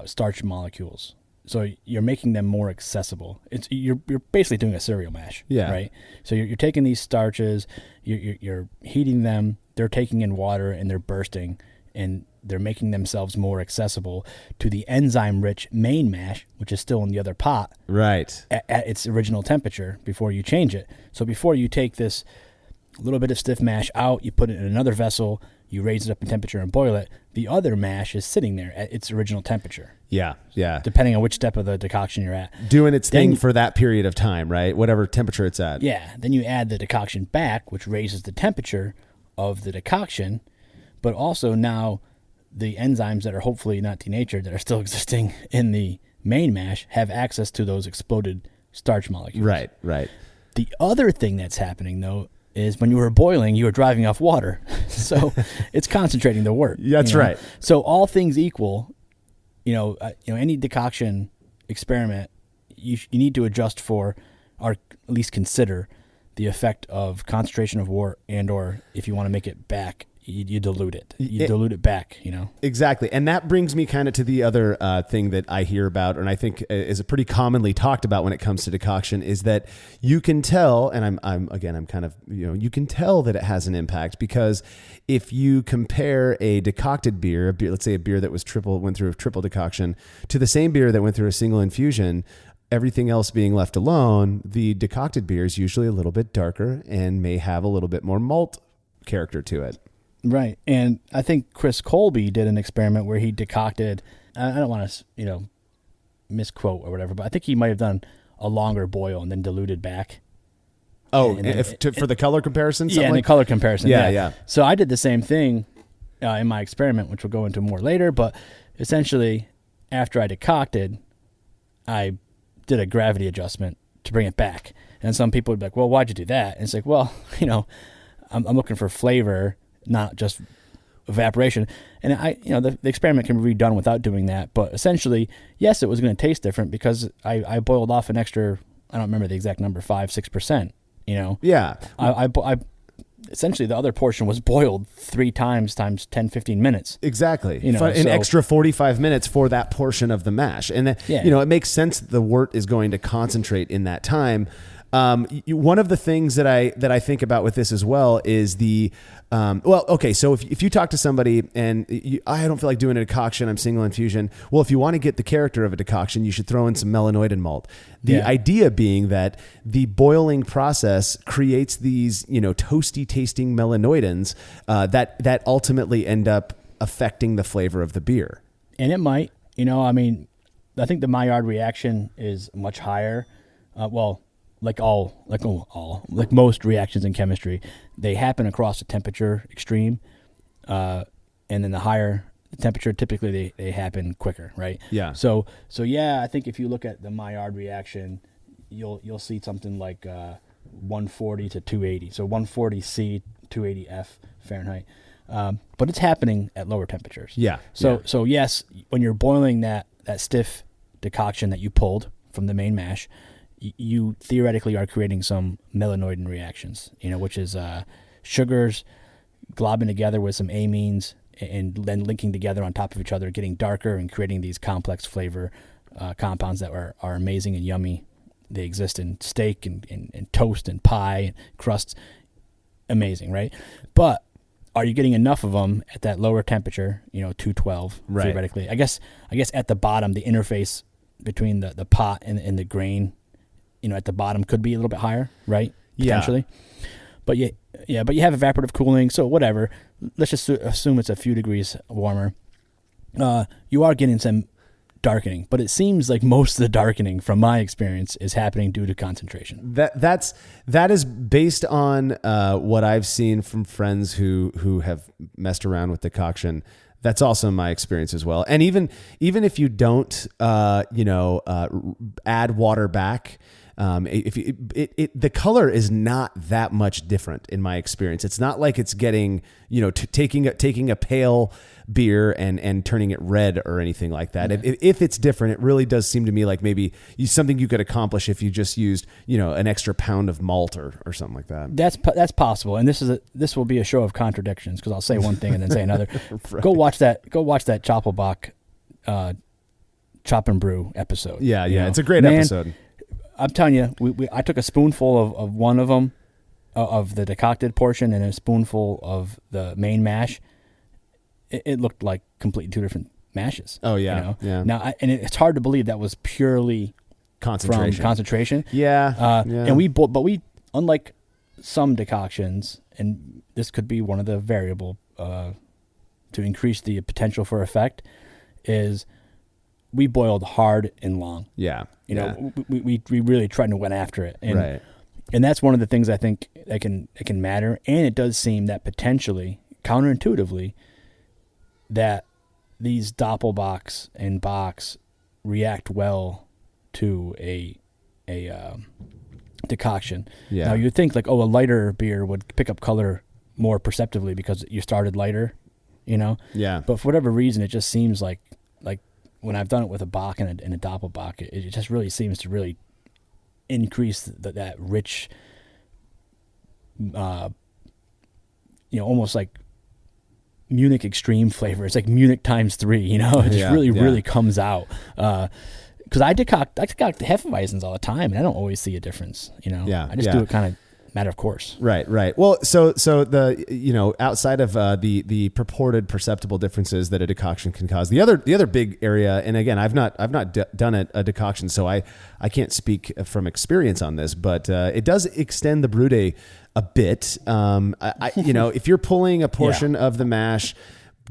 starch molecules. So you're making them more accessible. You're basically doing a cereal mash, right? So you're taking these starches, you're heating them, they're taking in water, and they're bursting. and they're making themselves more accessible to the enzyme-rich main mash, which is still in the other pot, Right. at its original temperature before you change it. So before you take this little bit of stiff mash out, you put it in another vessel, you raise it up in temperature and boil it. The other mash is sitting there at its original temperature, Yeah. Yeah. depending on which step of the decoction you're at. Doing its Then- thing for that period of time, right? Whatever temperature it's at. Yeah, then you add the decoction back, which raises the temperature of the decoction, but also now the enzymes that are hopefully not denatured, that are still existing in the main mash, have access to those exploded starch molecules. Right. Right. The other thing that's happening, though, is when you were boiling, you were driving off water. So it's concentrating the work. That's you know? right. So all things equal, any decoction experiment, you need to adjust for, or at least consider, the effect of concentration of wort, and or if you want to make it back, you dilute it. You dilute it back, Exactly. And that brings me kind of to the other thing that I hear about, and I think is pretty commonly talked about when it comes to decoction, is that you can tell, and I'm kind of, you can tell that it has an impact, because if you compare a decocted beer, let's say a beer that went through a triple decoction, to the same beer that went through a single infusion, everything else being left alone, the decocted beer is usually a little bit darker and may have a little bit more malt character to it. Right. And I think Chris Colby did an experiment where he decocted, I don't want to, misquote or whatever, but I think he might have done a longer boil and then diluted back. Oh, And for the color comparison? Yeah, in the color comparison. Yeah. So I did the same thing in my experiment, which we'll go into more later, but essentially after I decocted, I did a gravity adjustment to bring it back. And some people would be like, well, why'd you do that? And it's like, well, I'm looking for flavor, not just evaporation. And the experiment can be redone without doing that. But essentially, yes, it was going to taste different because I boiled off an extra, I don't remember the exact number, 5-6%. Yeah. I essentially the other portion was boiled 3 times 10-15 minutes. Exactly. An extra 45 minutes for that portion of the mash. And it makes sense that the wort is going to concentrate in that time. One of the things that I think about with this as well is so if you talk to somebody and I don't feel like doing a decoction, I'm single infusion. Well, if you want to get the character of a decoction, you should throw in some melanoidin malt. The idea being that the boiling process creates these, toasty tasting melanoidins that ultimately end up affecting the flavor of the beer. And it might, I think the Maillard reaction is much higher. Like most reactions in chemistry, they happen across a temperature extreme, and then the higher the temperature, typically they happen quicker, right? Yeah. So I think if you look at the Maillard reaction, you'll see something like 140 to 280. So 140 C, 280 F Fahrenheit. But it's happening at lower temperatures. Yeah. So yes, when you're boiling that stiff decoction that you pulled from the main mash, you theoretically are creating some melanoidin reactions, which is sugars globbing together with some amines and then linking together on top of each other, getting darker and creating these complex flavor compounds that are amazing and yummy. They exist in steak and toast and pie and crusts. Amazing, right? But are you getting enough of them at that lower temperature, 212, right, theoretically? I guess at the bottom, the interface between the pot and the grain, at the bottom could be a little bit higher, right? Potentially. Yeah. But you have evaporative cooling, so whatever. Let's just assume it's a few degrees warmer. You are getting some darkening, but it seems like most of the darkening, from my experience, is happening due to concentration. That is based on what I've seen from friends who have messed around with decoction. That's also my experience as well. And even if you don't, add water back, the color is not that much different in my experience. It's not like it's getting, taking a pale beer and turning it red or anything like that. Yeah. If it's different, it really does seem to me like maybe something you could accomplish if you just used, an extra pound of malt or something like that. That's possible. And this will be a show of contradictions, because I'll say one thing and then say another. Right. Go watch that Choppelbach Chop and Brew episode. Yeah. It's a great episode. I'm telling you, I took a spoonful of one of them, of the decocted portion, and a spoonful of the main mash. it looked like completely two different mashes. Oh, yeah, You know? yeah. Now, it's hard to believe that was purely Concentration. from concentration. Yeah. Yeah. And but we, unlike some decoctions, and this could be one of the variable to increase the potential for effect, is we boiled hard and long. Yeah. You know, we really tried to went after it. And, Right. and that's one of the things I think that can matter. And it does seem that potentially, counterintuitively, that these Doppelbocks and Bocks react well to a decoction. Yeah. Now you'd think like, a lighter beer would pick up color more perceptively because you started lighter, you know? Yeah. But for whatever reason, it just seems like when I've done it with a Bock and a Doppelbock, it just really seems to really increase that rich, almost like Munich extreme flavor. It's like Munich times 3, you know? It just really comes out. Because I decoct the Hefeweizens all the time, and I don't always see a difference, you know? Yeah, I just do it kind of matter of course. Right. Well, so the outside of the purported perceptible differences that a decoction can cause, the other big area, and again, I've not done a decoction, so I can't speak from experience on this, but it does extend the brew day a bit. If you're pulling a portion of the mash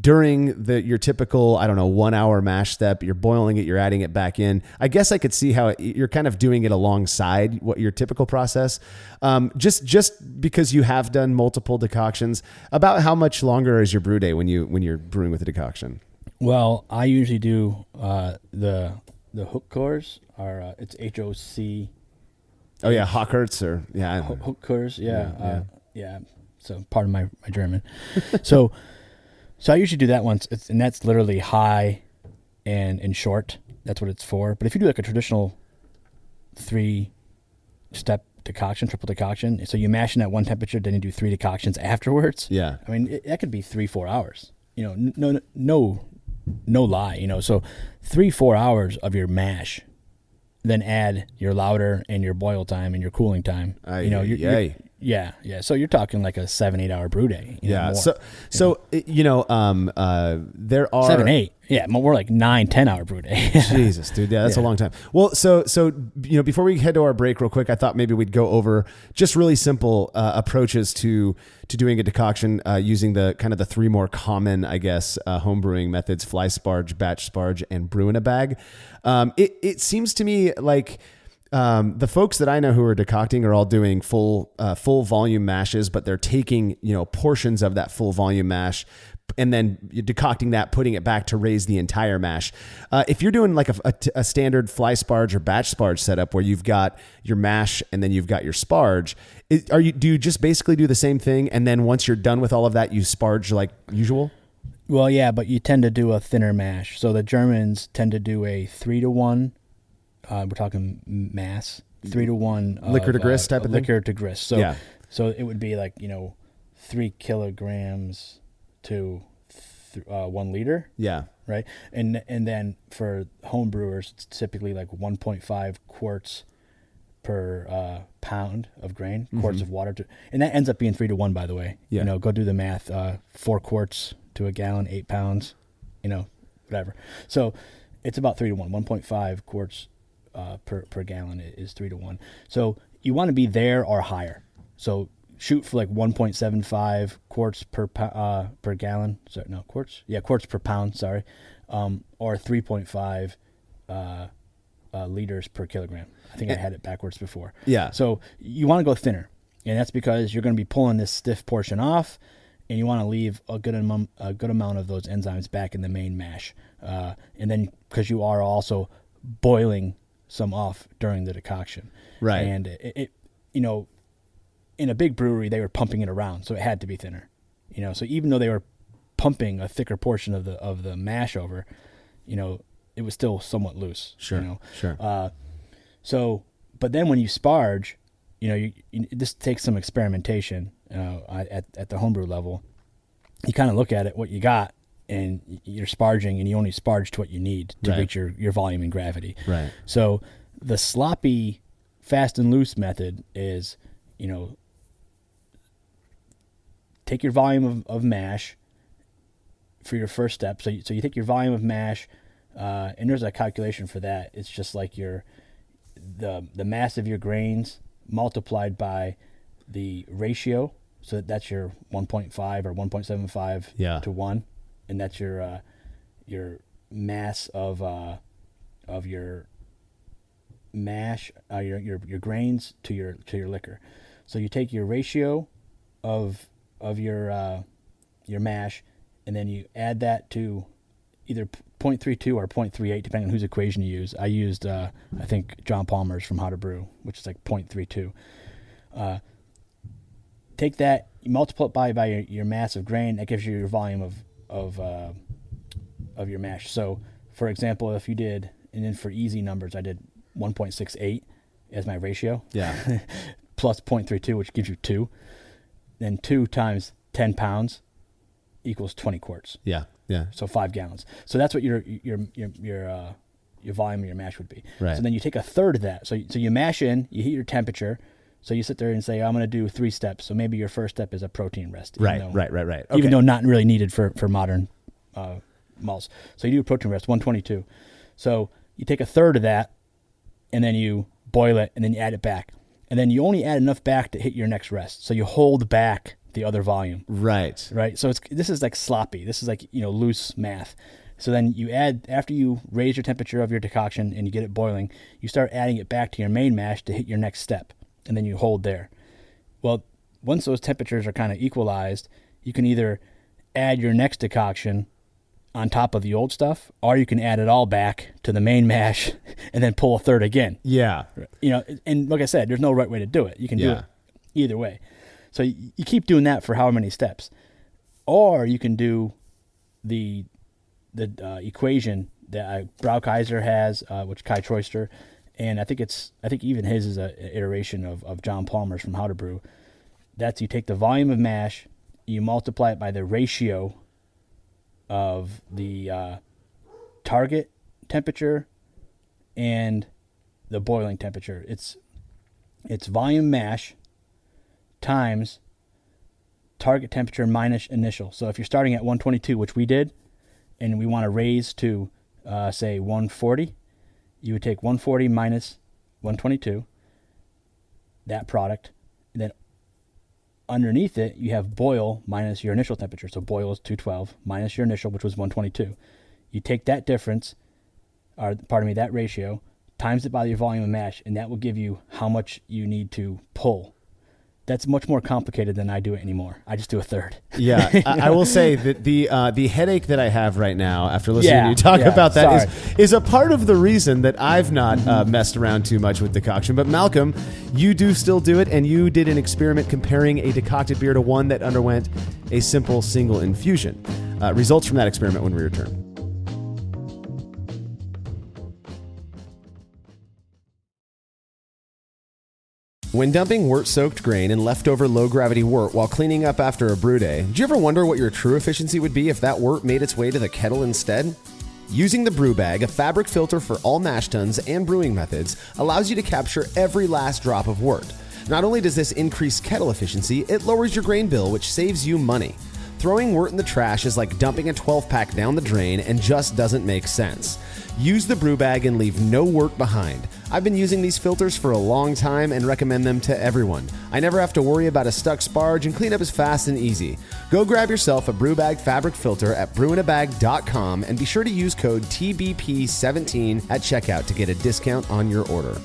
during your typical, 1 hour mash step, you're boiling it, you're adding it back in. I guess I could see how you're kind of doing it alongside what your typical process. Just because you have done multiple decoctions, about how much longer is your brew day when you're brewing with a decoction? Well, I usually do the hook cores are it's HOC. Oh yeah, Hochhertz or yeah. Hook cores, Yeah. So pardon my German. So I usually do that once, and that's literally high and short. That's what it's for. But if you do like a traditional 3-step decoction, triple decoction, so you mash in at one temperature, then you do 3 decoctions afterwards. Yeah. I mean, that could be 3-4 hours. You know, no lie. You know, so 3-4 hours of your mash, then add your lauter and your boil time and your cooling time. Yeah. So you're talking like a 7-8 hour brew day. Yeah. More. There are 7-8. Yeah, more like 9-10 hour brew day. Jesus, dude. Yeah, that's a long time. Well, so before we head to our break real quick, I thought maybe we'd go over just really simple approaches to doing a decoction using the kind of the 3 more common, I guess, home brewing methods: fly sparge, batch sparge, and brew in a bag. It seems to me like the folks that I know who are decocting are all doing full volume mashes, but they're taking portions of that full volume mash and then decocting that, putting it back to raise the entire mash. If you're doing like a standard fly sparge or batch sparge setup where you've got your mash and then you've got your sparge, do you just basically do the same thing, and then once you're done with all of that, you sparge like usual? Well, yeah, but you tend to do a thinner mash. So the Germans tend to do a 3-to-1. We're talking mass 3-to-1 liquor to grist type of thing. Liquor to grist. So it would be like 3 kilograms to 1 liter. Yeah. Right. And then for home brewers, it's typically like 1.5 quarts per pound of grain, quarts of water and that ends up being 3-to-1, by the way. Yeah. Go do the math. 4 quarts to a gallon, 8 pounds. Whatever. So it's about 3-to-1. 1.5 quarts per gallon is 3-to-1. So you want to be there or higher. So shoot for like 1.75 quarts per gallon. So no, quarts. Yeah, quarts per pound. Sorry, or 3.5 liters per kilogram. I think I had it backwards before. Yeah. So you want to go thinner, and that's because you're going to be pulling this stiff portion off, and you want to leave a good amount of those enzymes back in the main mash, and then because you are also boiling some off during the decoction. Right. And it in a big brewery, they were pumping it around, so it had to be thinner. So even though they were pumping a thicker portion of the mash over, it was still somewhat loose. Sure. Sure. So, but then when you sparge, this takes some experimentation at the homebrew level. You kind of look at it, what you got, and you're sparging, and you only sparge to what you need to reach your volume and gravity. Right. So the sloppy, fast and loose method is, take your volume of mash, for your first step. So you take your volume of mash, and there's a calculation for that. It's just like the mass of your grains multiplied by the ratio. So that's your 1.5 or 1.75 to 1, and that's your mass of your mash, your grains to your liquor. So you take your ratio of your mash, and then you add that to either 0.32 or 0.38, depending on whose equation you use. I used I think John Palmer's from How to Brew, which is like 0.32. Take that, you multiply it by your mass of grain. That gives you your volume of your mash. So, for example, if you did, and then for easy numbers, I did 1.68 as my ratio. Yeah. Plus 0.32, which gives you 2. Then 2 times 10 pounds equals 20 quarts. Yeah. Yeah. So 5 gallons. So that's what your volume of your mash would be. Right. So then you take a third of that. So you mash in, you heat your temperature. So you sit there and say, I'm going to do 3 steps. So maybe your first step is a protein rest. Right. Okay. Even though not really needed for modern malts. So you do a protein rest, 122. So you take a third of that, and then you boil it, and then you add it back. And then you only add enough back to hit your next rest. So you hold back the other volume. Right. So this is like sloppy. This is like, loose math. So then you add, after you raise your temperature of your decoction and you get it boiling, you start adding it back to your main mash to hit your next step. And then you hold there. Well, once those temperatures are kind of equalized, you can either add your next decoction on top of the old stuff, or you can add it all back to the main mash and then pull a third again. Yeah. And like I said, there's no right way to do it. You can do it either way. So you keep doing that for however many steps. Or you can do the equation that Braukaiser has, which Kai Troyster, and I think even his is an iteration of John Palmer's from How to Brew. That's, you take the volume of mash, you multiply it by the ratio of the target temperature and the boiling temperature. It's volume mash times target temperature minus initial. So if you're starting at 122, which we did, and we want to raise to say 140, you would take 140 minus 122, that product, and then underneath it, you have boil minus your initial temperature. So boil is 212 minus your initial, which was 122. You take that difference, that ratio, times it by your volume of mash, and that will give you how much you need to pull. That's much more complicated than I do it anymore. I just do a third. Yeah, I will say that the headache that I have right now after listening to you talk about that is a part of the reason that I've not messed around too much with decoction. But Malcolm, you do still do it, and you did an experiment comparing a decocted beer to one that underwent a simple single infusion. Results from that experiment when we return. When dumping wort-soaked grain and leftover low-gravity wort while cleaning up after a brew day, did you ever wonder what your true efficiency would be if that wort made its way to the kettle instead? Using the brew bag, a fabric filter for all mash tuns and brewing methods, allows you to capture every last drop of wort. Not only does this increase kettle efficiency, it lowers your grain bill, which saves you money. Throwing wort in the trash is like dumping a 12-pack down the drain and just doesn't make sense. Use the brew bag and leave no wort behind. I've been using these filters for a long time and recommend them to everyone. I never have to worry about a stuck sparge, and cleanup is fast and easy. Go grab yourself a brew bag fabric filter at brewinabag.com and be sure to use code TBP17 at checkout to get a discount on your order.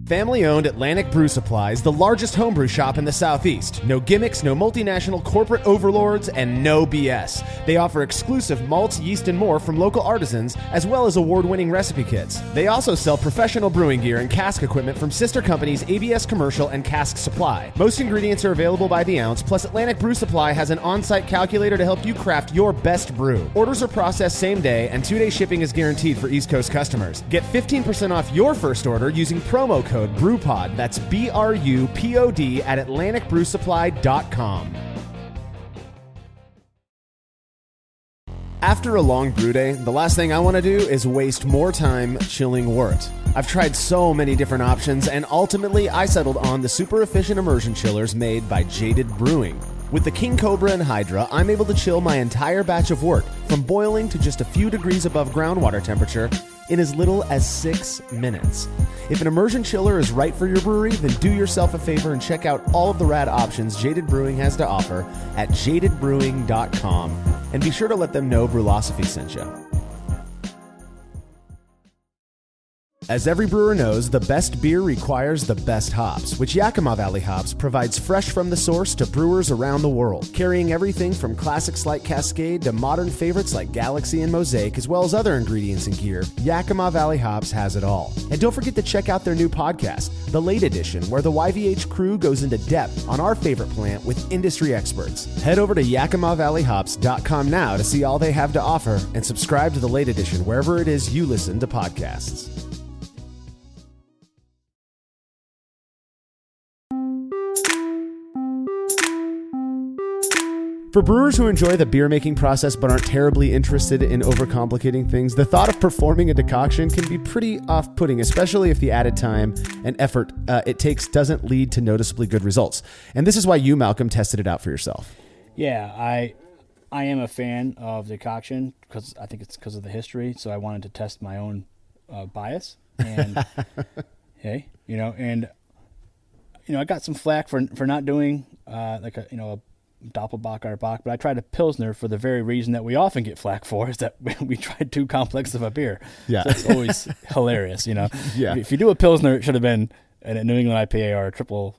Family-owned Atlantic Brew Supply is the largest homebrew shop in the Southeast. No gimmicks, no multinational corporate overlords, and no BS. They offer exclusive malts, yeast, and more from local artisans, as well as award-winning recipe kits. They also sell professional brewing gear and cask equipment from sister companies ABS Commercial and Cask Supply. Most ingredients are available by the ounce, plus Atlantic Brew Supply has an on-site calculator to help you craft your best brew. Orders are processed same day, and 2-day shipping is guaranteed for East Coast customers. Get 15% off your first order using promo code BREWPOD. That's BRUPOD at AtlanticBrewSupply.com. After a long brew day, the last thing I want to do is waste more time chilling wort. I've tried so many different options, and ultimately I settled on the super efficient immersion chillers made by Jaded Brewing. With the King Cobra and Hydra, I'm able to chill my entire batch of wort, from boiling to just a few degrees above groundwater temperature, in as little as 6 minutes. If an immersion chiller is right for your brewery, then do yourself a favor and check out all of the rad options Jaded Brewing has to offer at jadedbrewing.com. And be sure to let them know Brewlosophy sent you. As every brewer knows, the best beer requires the best hops, which Yakima Valley Hops provides fresh from the source to brewers around the world, carrying everything from classics like Cascade to modern favorites like Galaxy and Mosaic, as well as other ingredients and gear. Yakima Valley Hops has it all. And don't forget to check out their new podcast, The Late Edition, where the YVH crew goes into depth on our favorite plant with industry experts. Head over to YakimaValleyHops.com now to see all they have to offer and subscribe to The Late Edition wherever it is you listen to podcasts. For brewers who enjoy the beer-making process but aren't terribly interested in overcomplicating things, the thought of performing a decoction can be pretty off-putting, especially if the added time and effort it takes doesn't lead to noticeably good results. And this is why you, Malcolm, tested it out for yourself. Yeah, I am a fan of decoction because I think it's because of the history. So I wanted to test my own bias. And hey, I got some flack for not doing a Doppelbock or Bock, but I tried a Pilsner for the very reason that we often get flack for, is that we tried too complex of a beer. Yeah. So it's always hilarious, Yeah. If you do a Pilsner, it should have been a New England IPA or a triple,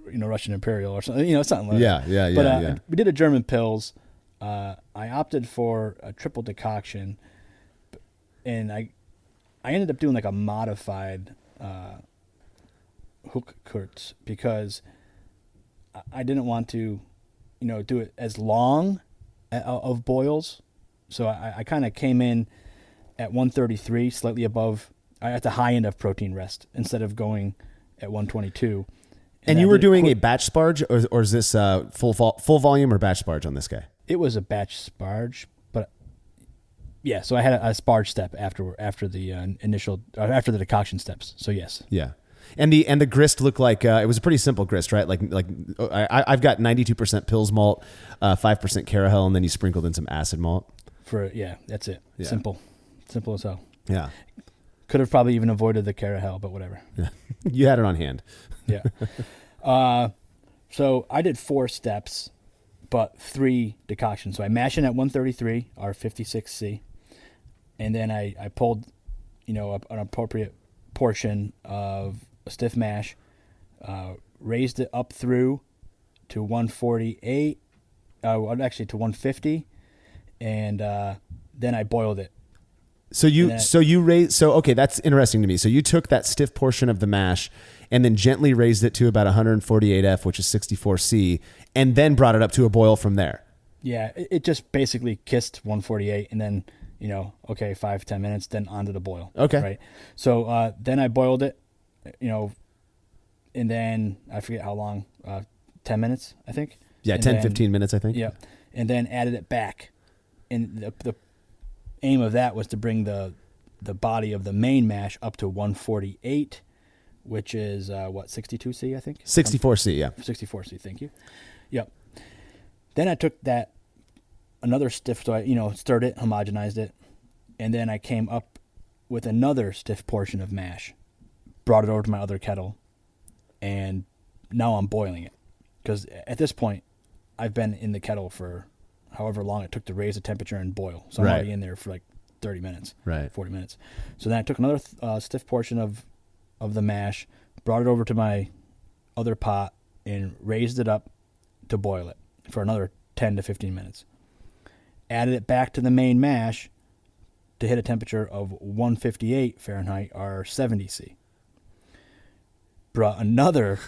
Russian Imperial or something, something like that. Yeah. But we did a German Pils. I opted for a triple decoction, and I ended up doing like a modified Hochkurz because I didn't want to do it as long of boils. So I kind of came in at 133, slightly above, at the high end of protein rest, instead of going at 122. And you were doing a batch sparge, or is this full volume or batch sparge on this guy? It was a batch sparge, but yeah. So I had a sparge step after the initial, after the decoction steps. So yes. Yeah. And the grist looked like it was a pretty simple grist, right? Like I've got 92% Pils malt, 5% Carahel, and then you sprinkled in some acid malt. That's it. Yeah. Simple as hell. Yeah. Could have probably even avoided the Carahel, but whatever. Yeah. You had it on hand. Yeah. So I did 4 steps, but 3 decoctions. So I mash in at 133, our 56C, and then I pulled, an appropriate portion of a stiff mash, raised it up through to 148, actually to 150, and then I boiled it. Okay, that's interesting to me. So you took that stiff portion of the mash and then gently raised it to about 148F, which is 64C, and then brought it up to a boil from there. Yeah, it just basically kissed 148 and then, 5-10 minutes, then onto the boil. Okay. Right. So then I boiled it, and then I forget how long, 10 minutes, I think. Yeah, 15 minutes, I think. Yeah. And then added it back. And the aim of that was to bring the body of the main mash up to 148, which is 62C, I think? 64C, yeah. 64C, thank you. Yep. Then I took another stiff, so I, stirred it, homogenized it, and then I came up with another stiff portion of mash, brought it over to my other kettle, and now I'm boiling it. Because at this point, I've been in the kettle for however long it took to raise the temperature and boil. So I'm already in there for like 30 minutes, 40 minutes. So then I took another stiff portion of the mash, brought it over to my other pot, and raised it up to boil it for another 10 to 15 minutes. Added it back to the main mash to hit a temperature of 158 Fahrenheit or 70C. Brought another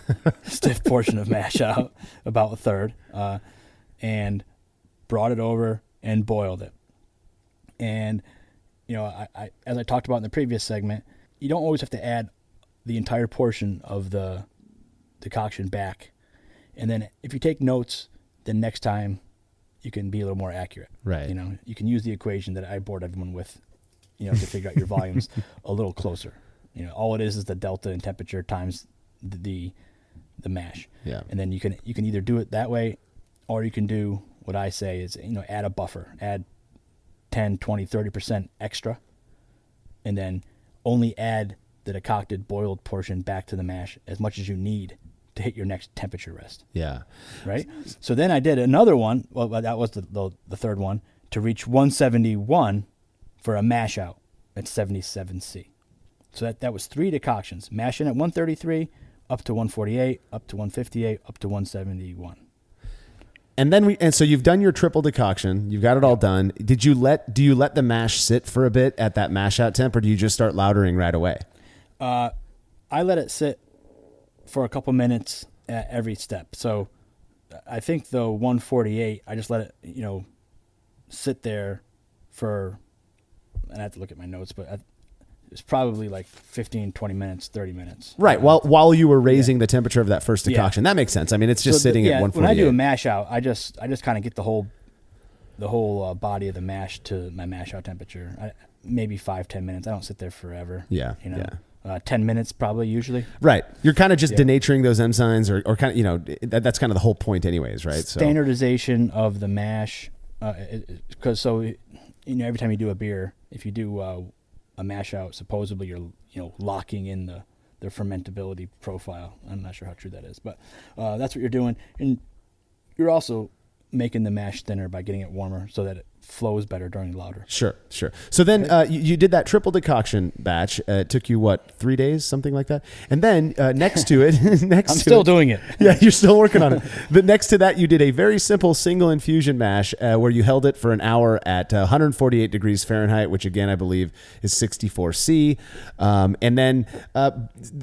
stiff portion of mash out, about a third, and brought it over and boiled it. And, I as I talked about in the previous segment, you don't always have to add the entire portion of the decoction back. And then if you take notes, then next time you can be a little more accurate. Right. You can use the equation that I bored everyone with, to figure out your volumes a little closer. All it is the delta in temperature times the mash. Yeah. And then you can either do it that way, or you can do what I say is, add a buffer, add 10, 20, 30% extra, and then only add the decocted boiled portion back to the mash as much as you need to hit your next temperature rest. Yeah. Right? So then I did another one, well, that was the third one, to reach 171 for a mash out at 77C. So that was 3 decoctions, mashing at 133, up to 148, up to 158, up to 171. And then so you've done your triple decoction. You've got it all done. Do you let the mash sit for a bit at that mash out temp, or do you just start loudering right away? I let it sit for a couple minutes at every step. So I think the 148, I just let it, sit there for, and I have to look at my notes, but it's probably like 15, 20 minutes, 30 minutes. Right. While you were raising the temperature of that first decoction. That makes sense. I mean, it's just sitting at 148. When I do a mash out, I just kind of get the whole body of the mash to my mash out temperature. Maybe 5-10 minutes. I don't sit there forever. Yeah. 10 minutes probably usually. Right. You're kind of just denaturing those enzymes or kind of, that's kind of the whole point anyways, right? Standardization of the mash. Because every time you do a beer, if you do a mash out, supposedly you're locking in the fermentability profile. I'm not sure how true that is, but that's what you're doing, and you're also making the mash thinner by getting it warmer so that it flows better during lauter. Sure. So then you did that triple decoction batch. It took you 3 days, something like that. And then next to it, I'm still doing it. Yeah, you're still working on it. But next to that, you did a very simple single infusion mash where you held it for an hour at 148 degrees Fahrenheit, which again I believe is 64C. And then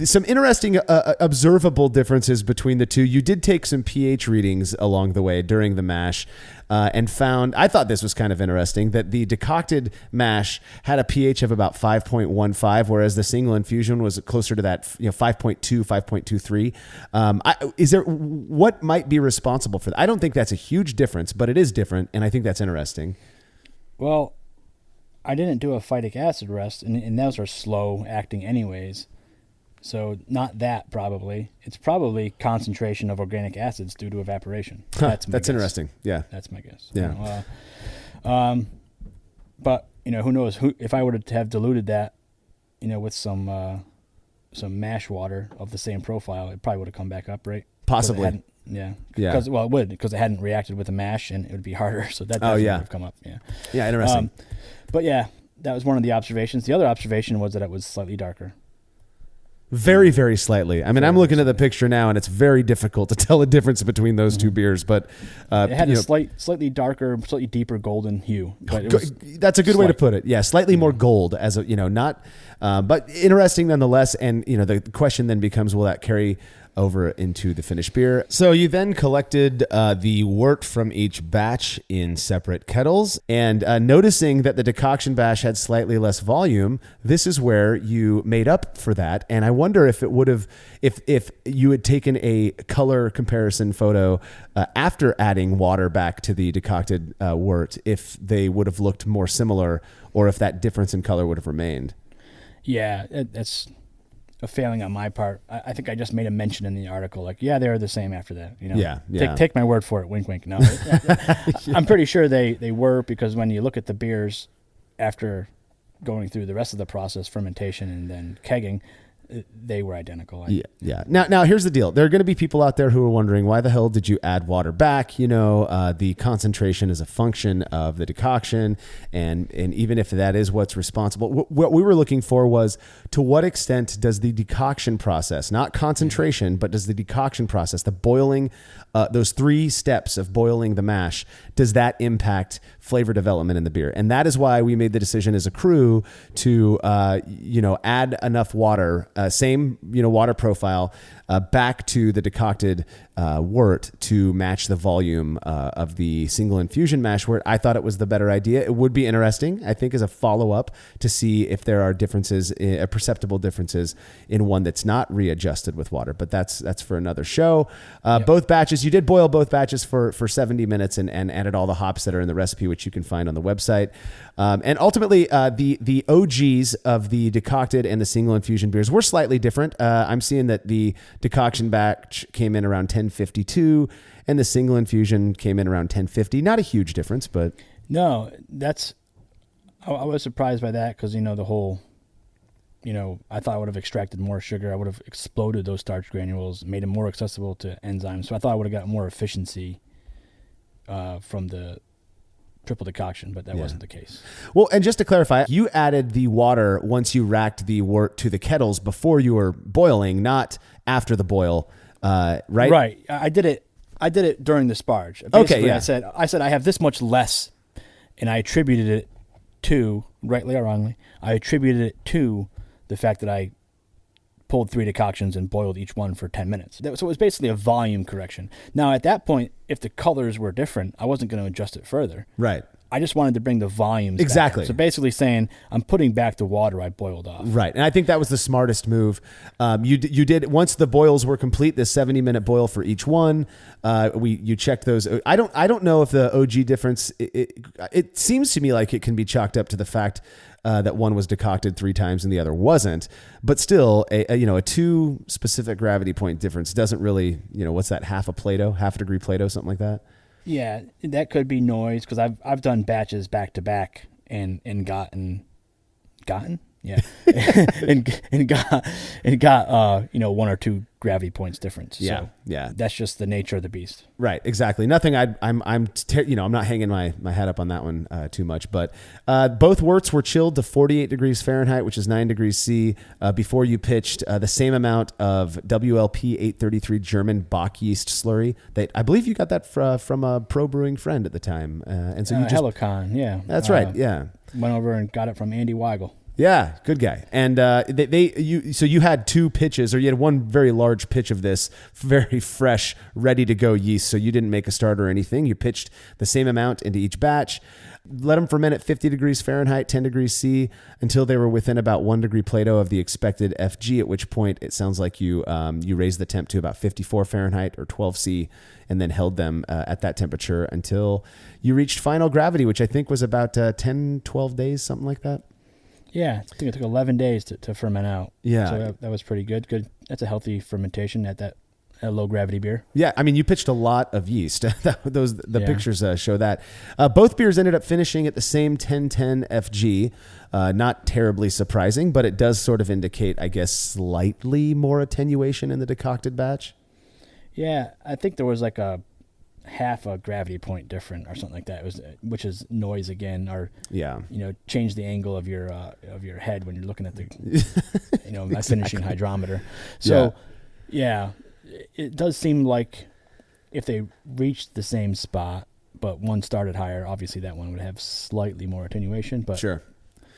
some interesting observable differences between the two. You did take some pH readings along the way during the mash. And found, I thought this was kind of interesting, that the decocted mash had a pH of about 5.15, whereas the single infusion was closer to that, 5.2, 5.23. What might be responsible for that? I don't think that's a huge difference, but it is different, and I think that's interesting. Well, I didn't do a phytic acid rest, and those are slow acting anyways. So not that probably. It's probably concentration of organic acids due to evaporation. That's guess. Interesting. Yeah. That's my guess. Yeah. But who knows? If I were to have diluted that, with some mash water of the same profile, it probably would have come back up, right? Possibly. Yeah. Because it would, because it hadn't reacted with the mash, and it would be harder. So that definitely would have come up. Yeah. Yeah. Interesting. But yeah, that was one of the observations. The other observation was that it was slightly darker. Very, very slightly. I mean, I'm looking at the picture now, and it's very difficult to tell the difference between those two beers. But it had a slightly darker, slightly deeper golden hue. But that's a good way to put it. Yeah, slightly more gold, as not, but interesting nonetheless. And the question then becomes, will that carry over into the finished beer? So you then collected the wort from each batch in separate kettles, and noticing that the decoction batch had slightly less volume, this is where you made up for that. And I wonder if it would have, if you had taken a color comparison photo after adding water back to the decocted wort, if they would have looked more similar, or if that difference in color would have remained. Yeah, that's a failing on my part. I think I just made a mention in the article, like, they're the same after that. Yeah. Take my word for it. Wink, wink. No, I'm pretty sure they were, because when you look at the beers after going through the rest of the process, fermentation and then kegging, they were identical. Yeah. Now here's the deal. There are going to be people out there who are wondering, why the hell did you add water back? The concentration is a function of the decoction, and even if that is what's responsible, what we were looking for was, to what extent does the decoction process, not concentration, but does the decoction process, the boiling, those 3 steps of boiling the mash, does that impact flavor development in the beer? And that is why we made the decision as a crew to add enough water, same water profile, back to the decocted wort to match the volume of the single infusion mash wort. I thought it was the better idea. It would be interesting, I think, as a follow-up to see if there are differences, perceptible differences in one that's not readjusted with water. But that's for another show. Both batches, you did boil both batches for 70 minutes and added all the hops that are in the recipe, which you can find on the website. And ultimately, the OGs of the decocted and the single infusion beers were slightly different. I'm seeing that the decoction batch came in around 1052, and the single infusion came in around 1050. Not a huge difference, but No, I was surprised by that because, the whole, I thought I would have extracted more sugar. I would have exploded those starch granules, made them more accessible to enzymes. So I thought I would have got more efficiency from the triple decoction, but that wasn't the case. Well, and just to clarify, you added the water once you racked the wort to the kettles before you were boiling, not after the boil, right? Right. I did it during the sparge. Basically, Okay, yeah. I said I have this much less, and I attributed it to, rightly or wrongly, I attributed it to the fact that I pulled 3 decoctions and boiled each one for 10 minutes. So it was basically a volume correction. Now, at that point, if the colors were different, I wasn't going to adjust it further. Right. I just wanted to bring the volumes Exactly. back. So basically saying, I'm putting back the water I boiled off. Right. And I think that was the smartest move. You did, once the boils were complete, the 70-minute boil for each one, you checked those. I don't know if the OG difference, it seems to me like it can be chalked up to the fact that one was decocted 3 times and the other wasn't, but still a 2 specific gravity point difference doesn't really, what's that, half a degree Plato, something like that. Yeah, that could be noise because I've done batches back to back and gotten yeah and got 1 or 2 gravity points difference. Yeah, So yeah. that's just the nature of the beast. Right, exactly. Nothing. I'm not hanging my head up on that one too much. But both worts were chilled to 48 degrees Fahrenheit, which is 9 degrees C, before you pitched the same amount of WLP 833 German Bach yeast slurry. That I believe you got that from a pro brewing friend at the time, and so you just Helicon, yeah, that's right, yeah. Went over and got it from Andy Weigel. Yeah, good guy. And you had 2 pitches, or you had one very large pitch of this very fresh, ready to go yeast. So you didn't make a starter or anything. You pitched the same amount into each batch, let them ferment at 50 degrees Fahrenheit, 10 degrees C, until they were within about 1 degree Plato of the expected FG, at which point it sounds like you raised the temp to about 54 Fahrenheit or 12 C, and then held them at that temperature until you reached final gravity, which I think was about 10, 12 days, something like that. Yeah, I think it took 11 days to ferment out. Yeah. So that was pretty good. Good. That's a healthy fermentation at that low gravity beer. Yeah, I mean, you pitched a lot of yeast. The pictures show that. Both beers ended up finishing at the same 1010 FG. Not terribly surprising, but it does sort of indicate, I guess, slightly more attenuation in the decocted batch. Yeah, I think there was like a half a gravity point different or something like that. It was, which is noise again, or change the angle of your head when you're looking at the my finishing hydrometer. So yeah, it does seem like if they reached the same spot but one started higher, obviously that one would have slightly more attenuation. But sure.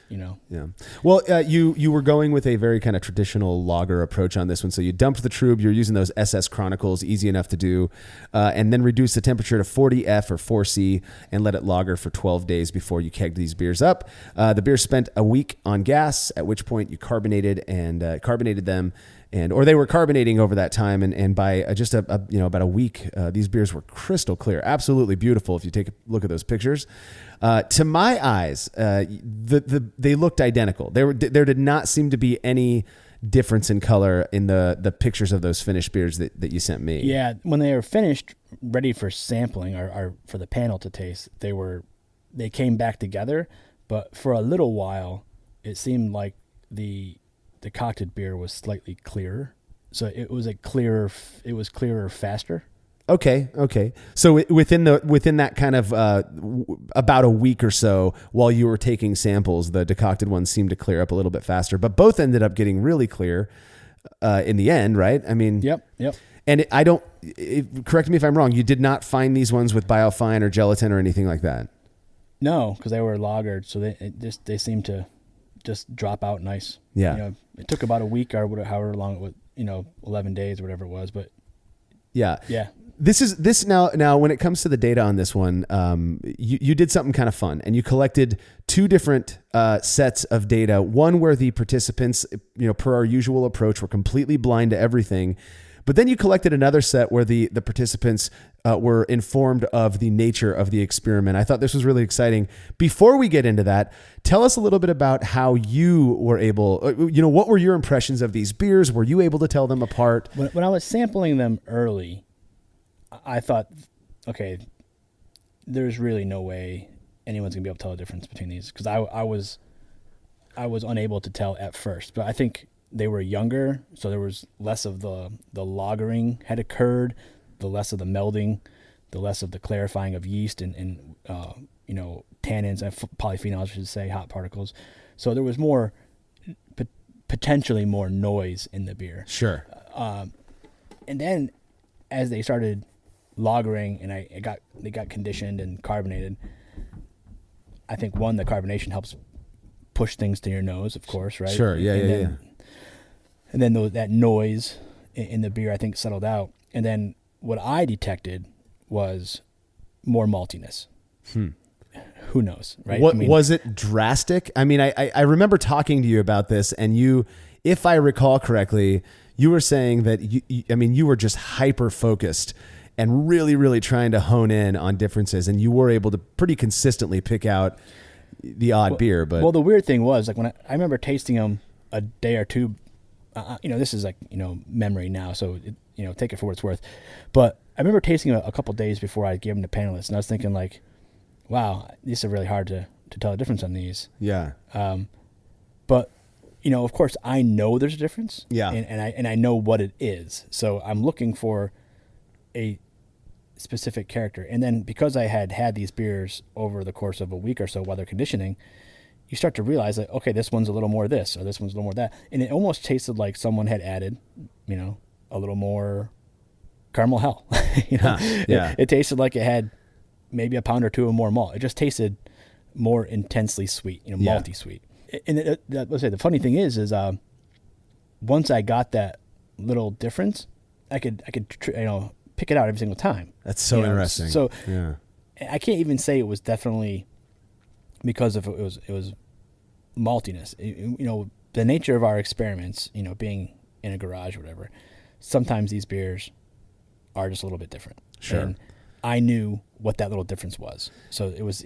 Yeah. Well, you were going with a very kind of traditional lager approach on this one. So you dumped the trub. You're using those SS Chronicles, easy enough to do, and then reduce the temperature to 40 F or 4C and let it lager for 12 days before you kegged these beers up. The beer spent a week on gas, at which point you carbonated them. Or they were carbonating over that time, and by just about a week, these beers were crystal clear, absolutely beautiful. If you take a look at those pictures, to my eyes, they looked identical. There did not seem to be any difference in color in the pictures of those finished beers that you sent me. Yeah, when they were finished, ready for sampling or for the panel to taste, they came back together, but for a little while, it seemed like the decocted beer was slightly clearer. So it was clearer faster. Okay. So within that kind of about a week or so, while you were taking samples, the decocted ones seemed to clear up a little bit faster, but both ended up getting really clear in the end, right? I mean, Yep. And correct me if I'm wrong, you did not find these ones with biofine or gelatin or anything like that. No, because they were lagered, so they seemed to just drop out nice. Yeah. It took about a week or however long it was, 11 days or whatever it was, but yeah. This now when it comes to the data on this one, you did something kind of fun, and you collected 2 different sets of data. One where the participants, per our usual approach, were completely blind to everything. But then you collected another set where the participants were informed of the nature of the experiment. I thought this was really exciting. Before we get into that, tell us a little bit about how you were able, what were your impressions of these beers? Were you able to tell them apart? When I was sampling them early, I thought, okay, there's really no way anyone's gonna be able to tell the difference between these, because I was unable to tell at first. But I think they were younger, so there was less of the lagering had occurred, the less of the melding, the less of the clarifying of yeast and tannins and polyphenols, I should say, hot particles. So there was more, potentially more noise in the beer. Sure. And then as they started lagering and they got conditioned and carbonated, I think the carbonation helps push things to your nose, of course, right? Sure. Yeah. And then that noise in the beer, I think, settled out. And then what I detected was more maltiness. Who knows, right? Was it drastic? I mean, I remember talking to you about this, and you, if I recall correctly, you were saying that you were just hyper focused and really, really trying to hone in on differences, and you were able to pretty consistently pick out the odd beer. But the weird thing was, like, when I remember tasting them a day or two, this is like, memory now, so take it for what it's worth. But I remember tasting a couple days before I gave them to panelists, and I was thinking, like, wow, these are really hard to tell the difference on these. Yeah. But of course, I know there's a difference. Yeah. And I know what it is. So I'm looking for a specific character. And then because I had these beers over the course of a week or so while they're conditioning, you start to realize that, okay, this one's a little more this, or this one's a little more that. And it almost tasted like someone had added, a little more caramel hell. Yeah. It tasted like it had maybe a pound or two of more malt. It just tasted more intensely sweet, malty sweet. And let's say the funny thing is once I got that little difference, I could pick it out every single time. That's so interesting. So yeah. I can't even say it was definitely because of it was maltiness. The nature of our experiments, being in a garage or whatever, sometimes these beers are just a little bit different. Sure. And I knew what that little difference was, so it was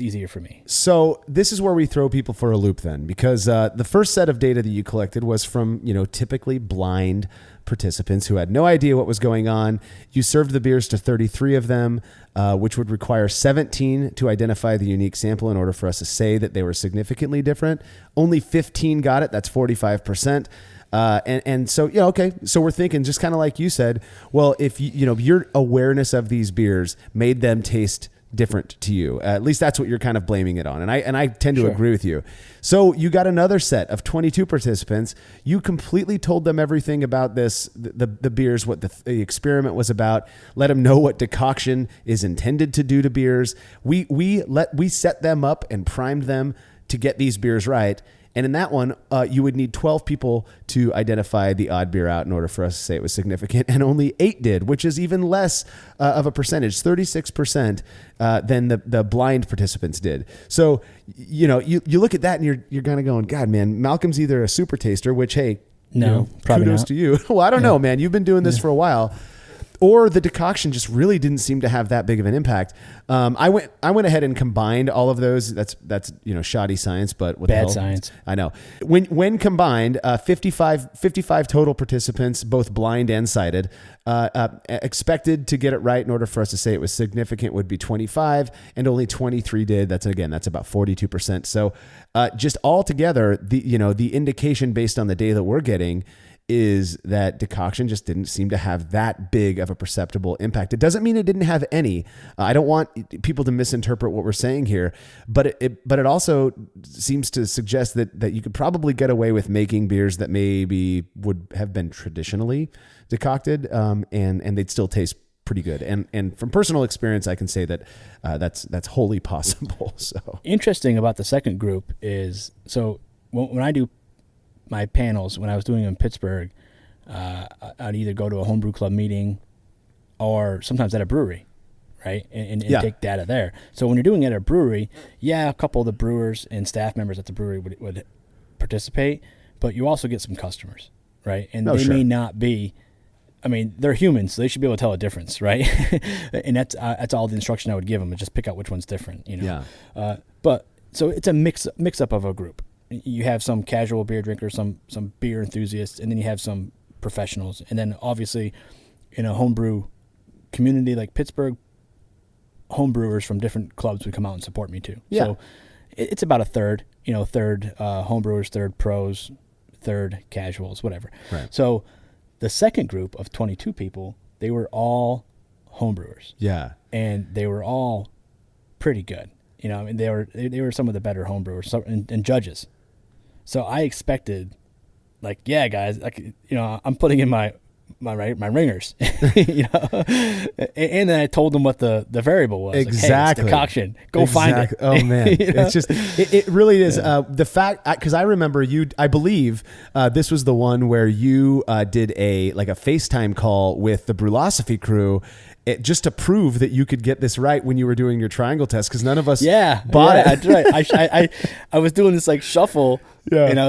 easier for me. So this is where we throw people for a loop then, because the first set of data that you collected was from, typically blind participants who had no idea what was going on. You served the beers to 33 of them, which would require 17 to identify the unique sample in order for us to say that they were significantly different. Only 15 got it. That's 45%. And so, okay. So we're thinking, just kind of like you said, well, if your awareness of these beers made them taste different to you, at least that's what you're kind of blaming it on. And I tend to agree with you. So you got another set of 22 participants. You completely told them everything about this, the beers, what the experiment was about, let them know what decoction is intended to do to beers. We set them up and primed them to get these beers right. And in that one, you would need 12 people to identify the odd beer out in order for us to say it was significant. And only 8 did, which is even less of a percentage, 36% than the blind participants did. So, you look at that and you're kind of going, God, man, Malcolm's either a super taster, which, hey, no, probably kudos not. to you. Well, I don't know, man. You've been doing this for a while. Or the decoction just really didn't seem to have that big of an impact. I went ahead and combined all of those. That's shoddy science, but what the hell? Bad science. I know. When combined, 55 total participants, both blind and sighted, expected to get it right in order for us to say it was significant would be 25, and only 23 did. That's about 42%. So just altogether, the indication based on the data that we're getting is that decoction just didn't seem to have that big of a perceptible impact. It doesn't mean it didn't have any. I don't want people to misinterpret what we're saying here, but it also seems to suggest that you could probably get away with making beers that maybe would have been traditionally decocted, and they'd still taste pretty good. And from personal experience, I can say that that's wholly possible. So interesting about the second group is, so when I do my panels, when I was doing them in Pittsburgh, I'd either go to a homebrew club meeting or sometimes at a brewery, right? And take data there. So when you're doing it at a brewery, a couple of the brewers and staff members at the brewery would participate, but you also get some customers, right? And they may not be I mean, they're humans, so they should be able to tell a difference, right? And that's all the instruction I would give them, is just pick out which one's different, you know. Yeah. But so it's a mix up of a group. You have some casual beer drinkers, some beer enthusiasts, and then you have some professionals. And then obviously, in a homebrew community like Pittsburgh, homebrewers from different clubs would come out and support me too. Yeah. So it's about a third, third homebrewers, third pros, third casuals, whatever. Right. So the second group of 22 people, they were all homebrewers. Yeah. And they were all pretty good. I mean, they were some of the better homebrewers and judges. So I expected, like, yeah, guys, I'm putting in my ringers, and then I told them what the variable was. Exactly. Like, hey, it's decoction. Go find it. Oh man, it's just it really is the fact, because I remember I believe this was the one where you did a FaceTime call with the Brewlosophy crew. Just to prove that you could get this right when you were doing your triangle test, because none of us bought it. That's right. I was doing this shufle, and I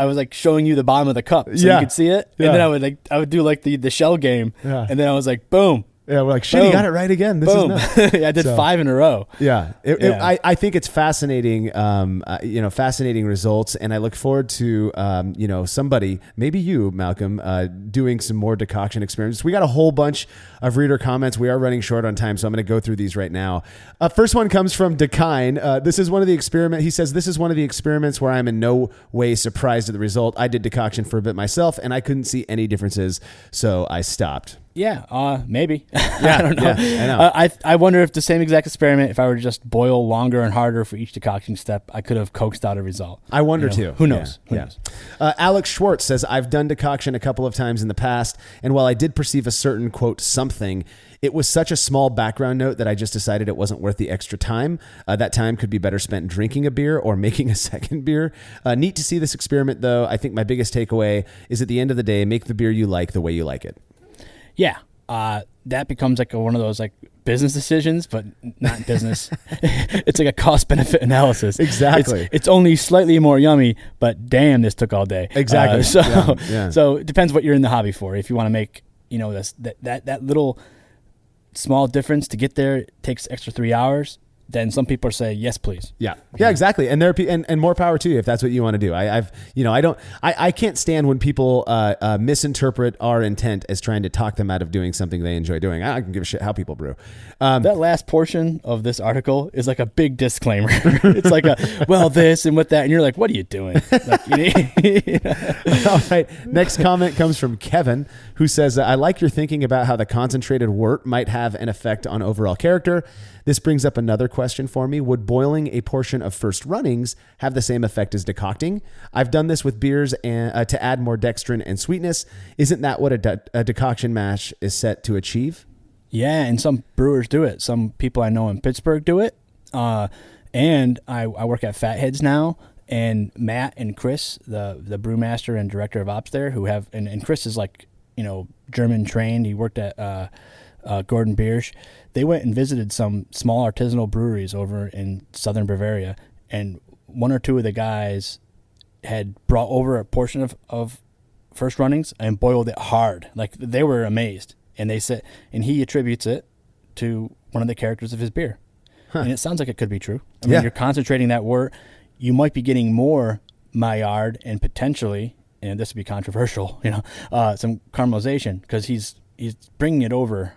was showing you the bottom of the cup so you could see it, and then I would do the shell game, and then I was like, boom. Yeah, we're like, shit, you got it right again. This Boom. is nuts. I did 5 in a row. Yeah. I think it's fascinating, fascinating results. And I look forward to, somebody, maybe you, Malcolm, doing some more decoction experiments. We got a whole bunch of reader comments. We are running short on time, so I'm going to go through these right now. First one comes from Dekine. This is one of the experiments. He says, this is one of the experiments where I'm in no way surprised at the result. I did decoction for a bit myself, and I couldn't see any differences, so I stopped. Yeah, maybe. Yeah, I don't know. Yeah, I know. I wonder if the same exact experiment, if I were to just boil longer and harder for each decoction step, I could have coaxed out a result. I wonder too. Who knows? Who knows? Alex Schwartz says, I've done decoction a couple of times in the past, and while I did perceive a certain, quote, something, it was such a small background note that I just decided it wasn't worth the extra time. That time could be better spent drinking a beer or making a second beer. Neat to see this experiment, though. I think my biggest takeaway is, at the end of the day, make the beer you like the way you like it. Yeah. That becomes one of those business decisions, but not business. It's a cost benefit analysis. Exactly. It's only slightly more yummy, but damn, this took all day. Exactly. So it depends what you're in the hobby for. If you want to make, that little small difference to get there takes extra 3 hours, then some people say, yes, please. Yeah, exactly. And and more power to you if that's what you want to do. I can't stand when people misinterpret our intent as trying to talk them out of doing something they enjoy doing. I can give a shit how people brew. That last portion of this article is a big disclaimer. It's well, this and with that. And you're like, what are you doing? All right. Next comment comes from Kevin, who says, I like your thinking about how the concentrated wort might have an effect on overall character. This brings up another question for me. Would boiling a portion of first runnings have the same effect as decocting? I've done this with beers to add more dextrin and sweetness. Isn't that what a decoction mash is set to achieve? Yeah, and some brewers do it. Some people I know in Pittsburgh do it. And I work at Fatheads now. And Matt and Chris, the brewmaster and director of ops there, who have, and Chris is German trained. He worked at Gordon Biersch. They went and visited some small artisanal breweries over in southern Bavaria, and one or two of the guys had brought over a portion of first runnings and boiled it hard. They were amazed, and they said, and he attributes it to one of the characters of his beer. Huh. And it sounds like it could be true. I mean, you're concentrating that wort. You might be getting more Maillard and potentially, and this would be controversial, some caramelization, because he's bringing it over,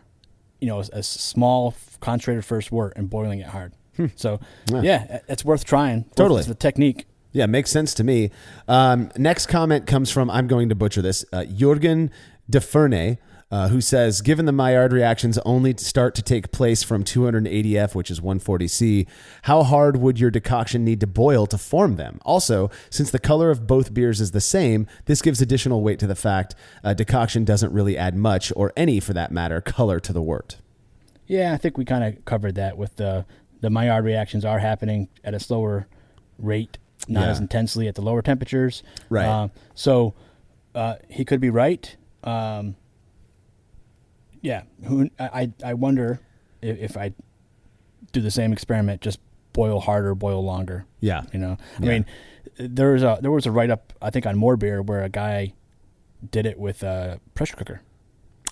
a small concentrated first wort and boiling it hard. So, it's worth trying. Totally. It's the technique. Yeah, makes sense to me. Next comment comes from, I'm going to butcher this, Jürgen de Ferney, who says, given the Maillard reactions only start to take place from 280 F, which is 140 C, how hard would your decoction need to boil to form them? Also, since the color of both beers is the same, this gives additional weight to the fact decoction doesn't really add much, or any for that matter, color to the wort. Yeah, I think we kind of covered that with the Maillard reactions are happening at a slower rate, not as intensely at the lower temperatures. Right. So he could be right. Yeah, I wonder if I do the same experiment, just boil harder, boil longer. Yeah, I mean, there was a write up I think on More Beer where a guy did it with a pressure cooker.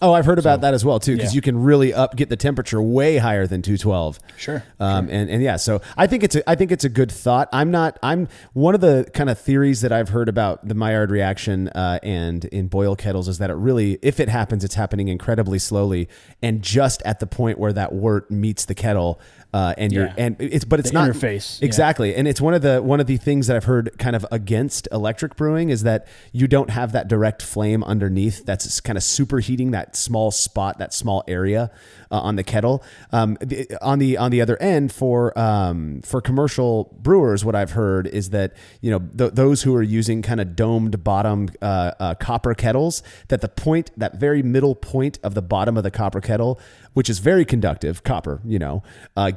Oh, I've heard about that as well too, because yeah. you can really get the temperature way higher than 212. Sure. And yeah, so I think it's a good thought. I'm one of the kind of theories that I've heard about the Maillard reaction and in boil kettles is that it really, if it happens, it's happening incredibly slowly and just at the point where that wort meets the kettle. It's the not interface. Exactly. And it's one of the things that I've heard kind of against electric brewing is that you don't have that direct flame underneath that's kind of superheating that small spot, that small area on the kettle. On the other end for commercial brewers, what I've heard is that, those who are using kind of domed bottom copper kettles, that that very middle point of the bottom of the copper kettle, which is very conductive, copper,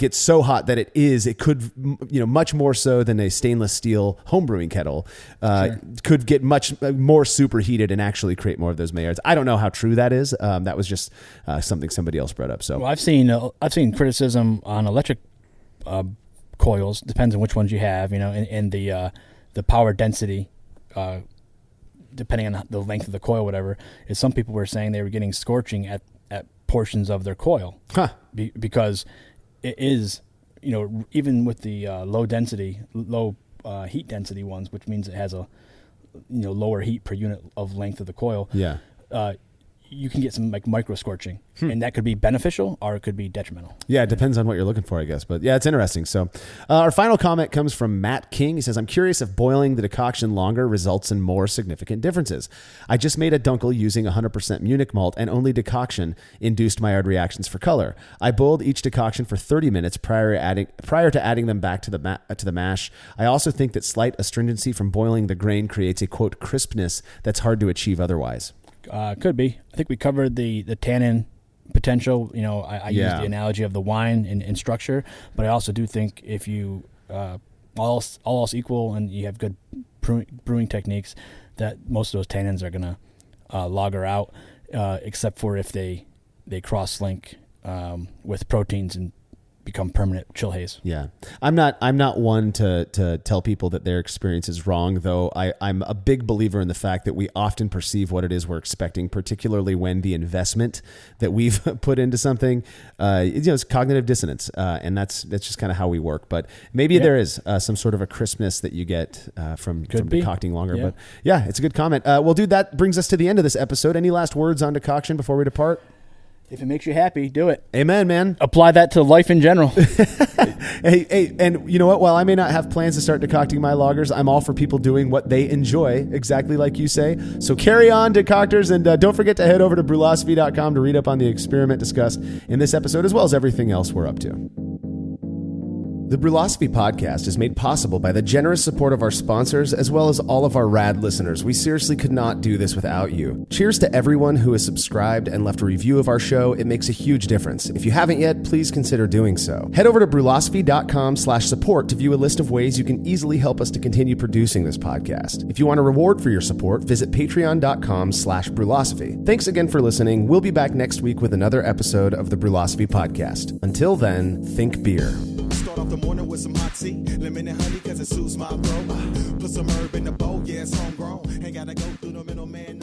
gets so hot that it could, much more so than a stainless steel homebrewing kettle, could get much more superheated and actually create more of those Maillards. I don't know how true that is. That was just something somebody else brought up. So well, I've seen criticism on electric coils. Depends on which ones you have, and the power density. Depending on the length of the coil, whatever, is some people were saying they were getting scorching at portions of their coil because it is, even with the low heat density ones, which means it has a lower heat per unit of length of the coil. Yeah. You can get some like micro scorching, and that could be beneficial or it could be detrimental. Yeah, it depends on what you're looking for, I guess. But yeah, it's interesting. So our final comment comes from Matt King. He says, I'm curious if boiling the decoction longer results in more significant differences. I just made a dunkel using 100% Munich malt and only decoction induced Maillard reactions for color. I boiled each decoction for 30 minutes prior to adding them back to the mash. I also think that slight astringency from boiling the grain creates a, quote, crispness that's hard to achieve otherwise. Could be. I think we covered the tannin potential. I used the analogy of the wine in structure, but I also do think if you all else equal and you have good brewing techniques, that most of those tannins are gonna lager out, except for if they cross-link with proteins and become permanent chill haze. Yeah. I'm not one to tell people that their experience is wrong, though I'm a big believer in the fact that we often perceive what it is we're expecting, particularly when the investment that we've put into something, it's cognitive dissonance. And that's just kind of how we work. But maybe there is some sort of a crispness that you get from decocting longer. Yeah. But yeah, it's a good comment. Well, dude, that brings us to the end of this episode. Any last words on decoction before we depart? If it makes you happy, do it. Amen, man. Apply that to life in general. Hey, and you know what? While I may not have plans to start decocting my lagers, I'm all for people doing what they enjoy, exactly like you say. So carry on, decoctors, and don't forget to head over to brulosophy.com to read up on the experiment discussed in this episode, as well as everything else we're up to. The Brulosophy podcast is made possible by the generous support of our sponsors as well as all of our rad listeners. We seriously could not do this without you. Cheers to everyone who has subscribed and left a review of our show. It makes a huge difference. If you haven't yet, please consider doing so. Head over to brulosophy.com/support to view a list of ways you can easily help us to continue producing this podcast. If you want a reward for your support, visit patreon.com/brulosophy. Thanks again for listening. We'll be back next week with another episode of the Brulosophy podcast. Until then, think beer. Start off the morning with some hot tea, lemon and honey, cause it suits my throat. Put some herb in the bowl, yeah, it's homegrown. Ain't gotta go through the middleman.